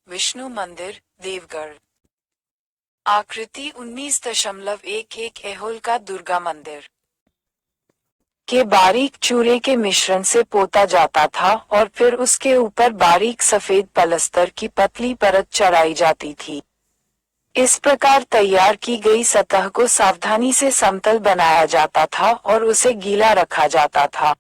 विष्णु मंदिर, देवगढ़। आकृति 19.11 एहोल का दुर्गा मंदिर के बारीक चूरे के मिश्रण से पोता जाता था और फिर उसके ऊपर बारीक सफेद पलस्तर की पतली परत चढ़ाई जाती थी। इस प्रकार तैयार की गई सतह को सावधानी से समतल बनाया जाता था और उसे गीला रखा जाता था।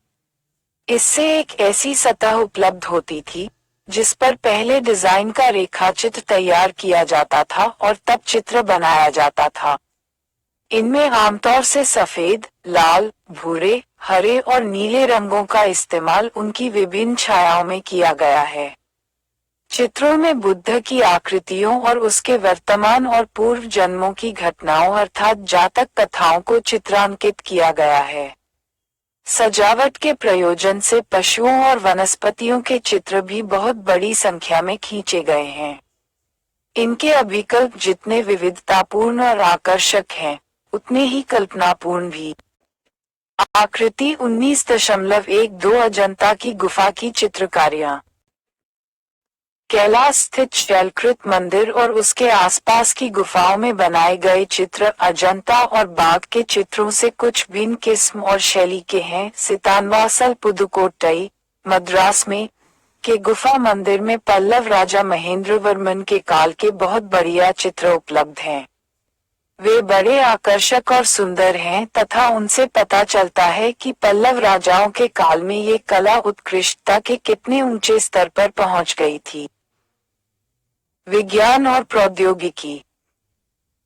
इससे एक ऐसी सतह उपलब्ध होती थी जिस पर पहले डिजाइन का रेखाचित्र तैयार किया जाता था और तब चित्र बनाया जाता था। इनमें आमतौर से सफेद, लाल, भूरे, हरे और नीले रंगों का इस्तेमाल उनकी विभिन्न छायाओं में किया गया है। चित्रों में बुद्ध की आकृतियों और उसके वर्तमान और पूर्व जन्मों की घटनाओं अर्थात जातक कथाओं को चित्रांकित किया गया है। सजावट के प्रयोजन से पशुओं और वनस्पतियों के चित्र भी बहुत बड़ी संख्या में खींचे गए हैं। इनके अभिकल्प जितने विविधतापूर्ण और आकर्षक हैं, उतने ही कल्पनापूर्ण भी। आकृति 19.12 अजंता की गुफा की चित्रकारियां। कैलाश स्थित शैलकृत मंदिर और उसके आसपास की गुफाओं में बनाए गए चित्र अजंता और बाघ के चित्रों से कुछ भिन्न किस्म और शैली के हैं। सितानवासल पुदुकोट्टई, मद्रास में के गुफा मंदिर में पल्लव राजा महेंद्रवर्मन के काल के बहुत बढ़िया चित्र उपलब्ध हैं। वे बड़े आकर्षक और सुंदर हैं तथा उनसे पता चलता है कि पल्लव राजाओं के काल में ये कला उत्कृष्टता के कितने ऊंचे स्तर पर पहुंच गई थी। विज्ञान और प्रौद्योगिकी।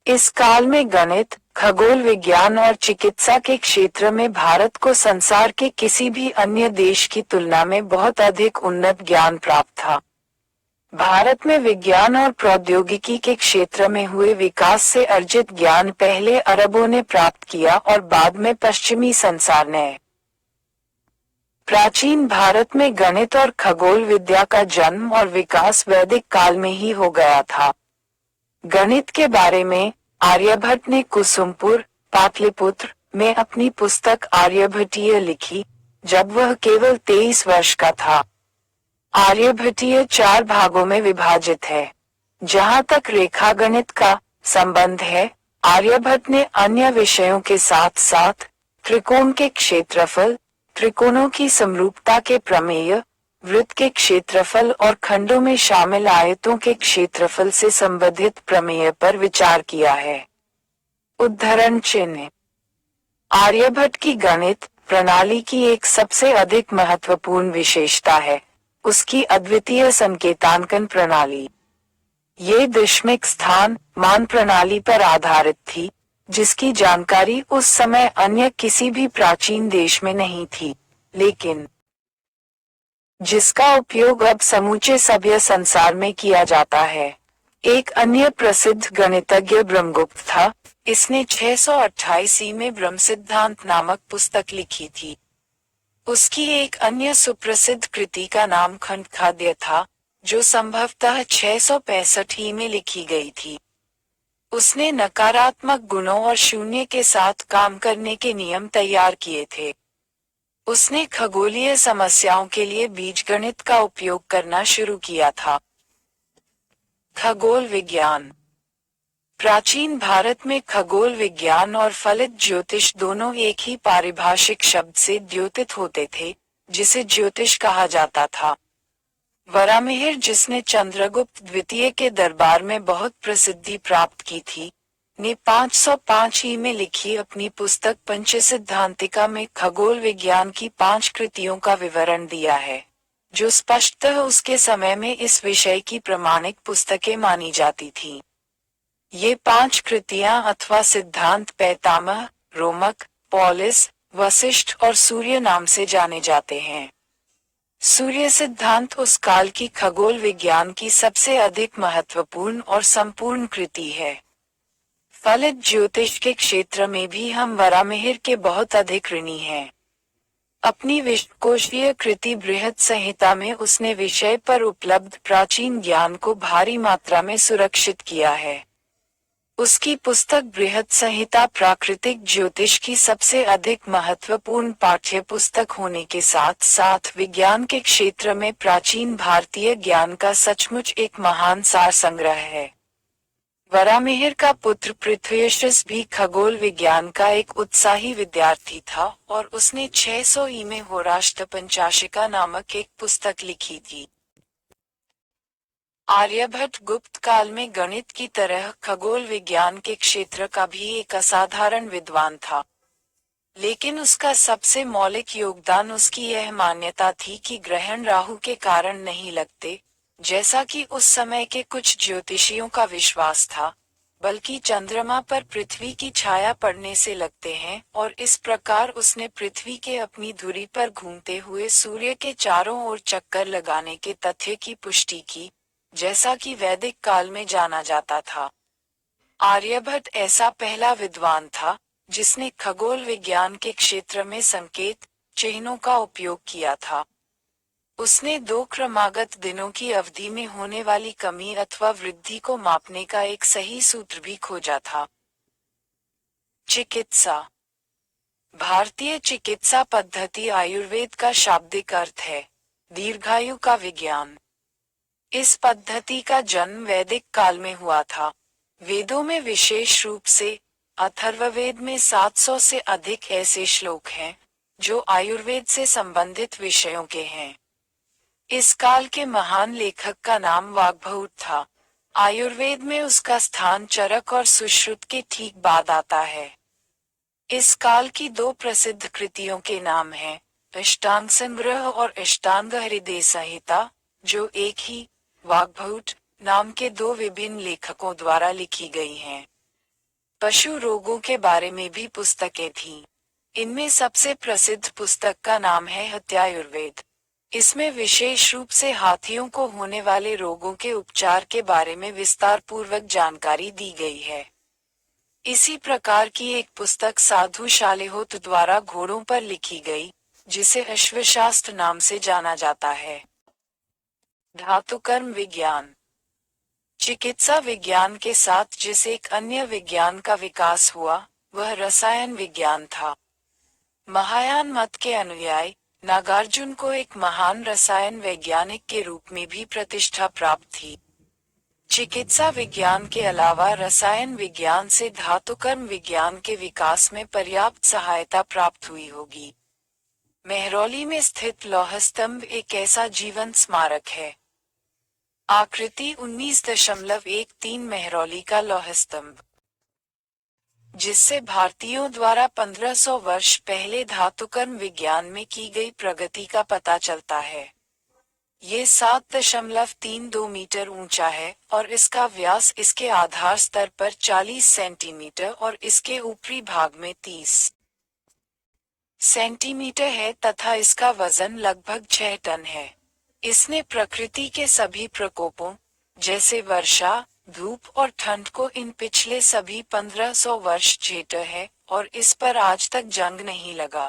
इस काल में गणित, खगोल विज्ञान और चिकित्सा के क्षेत्र में भारत को संसार के किसी भी अन्य देश की तुलना में बहुत अधिक उन्नत ज्ञान प्राप्त था। भारत में विज्ञान और प्रौद्योगिकी के क्षेत्र में हुए विकास से अर्जित ज्ञान पहले अरबों ने प्राप्त किया और बाद में पश्चिमी संसार ने। प्राचीन भारत में गणित और खगोल विद्या का जन्म और विकास वैदिक काल में ही हो गया था। गणित के बारे में आर्यभट्ट ने कुसुमपुर, पाटलिपुत्र में अपनी पुस्तक आर्यभट्टीय लिखी, जब वह केवल 23 वर्ष का था। आर्यभट्टीय 4 भागों में विभाजित है। जहाँ तक रेखागणित का संबंध है, आर्यभट्ट ने अन्य विषयों के साथ साथ त्रिकोण के क्षेत्रफल, त्रिकोणों की समरूपता के प्रमेय, वृत्त के क्षेत्रफल और खंडों में शामिल आयतों के क्षेत्रफल से संबंधित प्रमेय पर विचार किया है। उद्धरण चिन्ह। आर्यभट्ट की गणित प्रणाली की एक सबसे अधिक महत्वपूर्ण विशेषता है उसकी अद्वितीय संकेतांकन प्रणाली। ये दशमिक स्थान मान प्रणाली पर आधारित थी, जिसकी जानकारी उस समय अन्य किसी भी प्राचीन देश में नहीं थी, लेकिन जिसका उपयोग अब समूचे सभ्य संसार में किया जाता है। एक अन्य प्रसिद्ध गणितज्ञ ब्रह्मगुप्त था। इसने 628 में ब्रह्म सिद्धांत नामक पुस्तक लिखी थी। उसकी एक अन्य सुप्रसिद्ध कृति का नाम खंडखाद्य था, जो संभवतः 665 में लिखी गई थी। उसने नकारात्मक गुणों और शून्य के साथ काम करने के नियम तैयार किए थे। उसने खगोलीय समस्याओं के लिए बीजगणित का उपयोग करना शुरू किया था। खगोल विज्ञान। प्राचीन भारत में खगोल विज्ञान और फलित ज्योतिष दोनों एक ही पारिभाषिक शब्द से द्योतित होते थे, जिसे ज्योतिष कहा जाता था। वरामिहिर, जिसने चंद्रगुप्त द्वितीय के दरबार में बहुत प्रसिद्धि प्राप्त की थी, ने 505 में लिखी अपनी पुस्तक पंचसिद्धांतिका में खगोल विज्ञान की 5 कृतियों का विवरण दिया है, जो स्पष्टतः उसके समय में इस विषय की प्रमाणिक पुस्तकें मानी जाती थीं। ये 5 कृतियां अथवा सिद्धांत पैतामह, रोमक, पॉलिस, वशिष्ठ और सूर्य नाम से जाने जाते हैं। सूर्य सिद्धांत उस काल की खगोल विज्ञान की सबसे अधिक महत्वपूर्ण और संपूर्ण कृति है। फलित ज्योतिष के क्षेत्र में भी हम वरामिहिर के बहुत अधिक ऋणी हैं। अपनी विश्वकोशीय कृति बृहद संहिता में उसने विषय पर उपलब्ध प्राचीन ज्ञान को भारी मात्रा में सुरक्षित किया है। उसकी पुस्तक बृहत संहिता प्राकृतिक ज्योतिष की सबसे अधिक महत्वपूर्ण पाठ्य पुस्तक होने के साथ साथ विज्ञान के क्षेत्र में प्राचीन भारतीय ज्ञान का सचमुच एक महान सार संग्रह है। वरामिहिर का पुत्र पृथ्वीयश भी खगोल विज्ञान का एक उत्साही विद्यार्थी था और उसने 600 ई में होराष्ट पंचाशिका नामक एक पुस्तक लिखी थी। आर्यभट्ट गुप्त काल में गणित की तरह खगोल विज्ञान के क्षेत्र का भी एक असाधारण विद्वान था, लेकिन उसका सबसे मौलिक योगदान उसकी यह मान्यता थी कि ग्रहण राहु के कारण नहीं लगते, जैसा कि उस समय के कुछ ज्योतिषियों का विश्वास था, बल्कि चंद्रमा पर पृथ्वी की छाया पड़ने से लगते हैं, और इस प्रकार उसने पृथ्वी के अपनी धुरी पर घूमते हुए सूर्य के चारों ओर चक्कर लगाने के तथ्य की पुष्टि की, जैसा कि वैदिक काल में जाना जाता था। आर्यभट्ट ऐसा पहला विद्वान था जिसने खगोल विज्ञान के क्षेत्र में संकेत चिन्हों का उपयोग किया था। उसने 2 क्रमागत दिनों की अवधि में होने वाली कमी अथवा वृद्धि को मापने का एक सही सूत्र भी खोजा था। चिकित्सा। भारतीय चिकित्सा पद्धति आयुर्वेद का शाब्दिक अर्थ है दीर्घायु का विज्ञान। इस पद्धति का जन्म वैदिक काल में हुआ था। वेदों में विशेष रूप से अथर्ववेद में 700 से अधिक ऐसे श्लोक हैं जो आयुर्वेद से संबंधित विषयों के हैं। इस काल के महान लेखक का नाम वाग्भट था। आयुर्वेद में उसका स्थान चरक और सुश्रुत के ठीक बाद आता है। इस काल की 2 प्रसिद्ध कृतियों के नाम हैं अष्टांग संग्रह और अष्टांग हृदय संहिता, जो एक ही वाग्भट नाम के 2 विभिन्न लेखकों द्वारा लिखी गई हैं। पशु रोगों के बारे में भी पुस्तकें थीं। इनमें सबसे प्रसिद्ध पुस्तक का नाम है हत्यायुर्वेद। इसमें विशेष रूप से हाथियों को होने वाले रोगों के उपचार के बारे में विस्तार पूर्वक जानकारी दी गई है। इसी प्रकार की एक पुस्तक साधु शालिहोत्र द्वारा घोड़ों पर लिखी गई, जिसे अश्वशास्त्र नाम से जाना जाता है। धातुकर्म विज्ञान। चिकित्सा विज्ञान के साथ जिस एक अन्य विज्ञान का विकास हुआ वह रसायन विज्ञान था। महायान मत के अनुयायी नागार्जुन को एक महान रसायन वैज्ञानिक के रूप में भी प्रतिष्ठा प्राप्त थी। चिकित्सा विज्ञान के अलावा रसायन विज्ञान से धातुकर्म विज्ञान के विकास में पर्याप्त सहायता प्राप्त हुई होगी। मेहरौली में स्थित लौह स्तंभ एक ऐसा जीवंत स्मारक है। आकृति 19.13 मेहरौली का लौह स्तंभ, जिससे भारतीयों द्वारा 1500 वर्ष पहले धातुकर्म विज्ञान में की गई प्रगति का पता चलता है। ये 7.32 मीटर ऊंचा है और इसका व्यास इसके आधार स्तर पर 40 सेंटीमीटर और इसके ऊपरी भाग में 30 सेंटीमीटर है तथा इसका वजन लगभग 6 टन है। इसने प्रकृति के सभी प्रकोपों जैसे वर्षा, धूप और ठंड को इन पिछले सभी 1500 वर्ष झेला है और इस पर आज तक जंग नहीं लगा।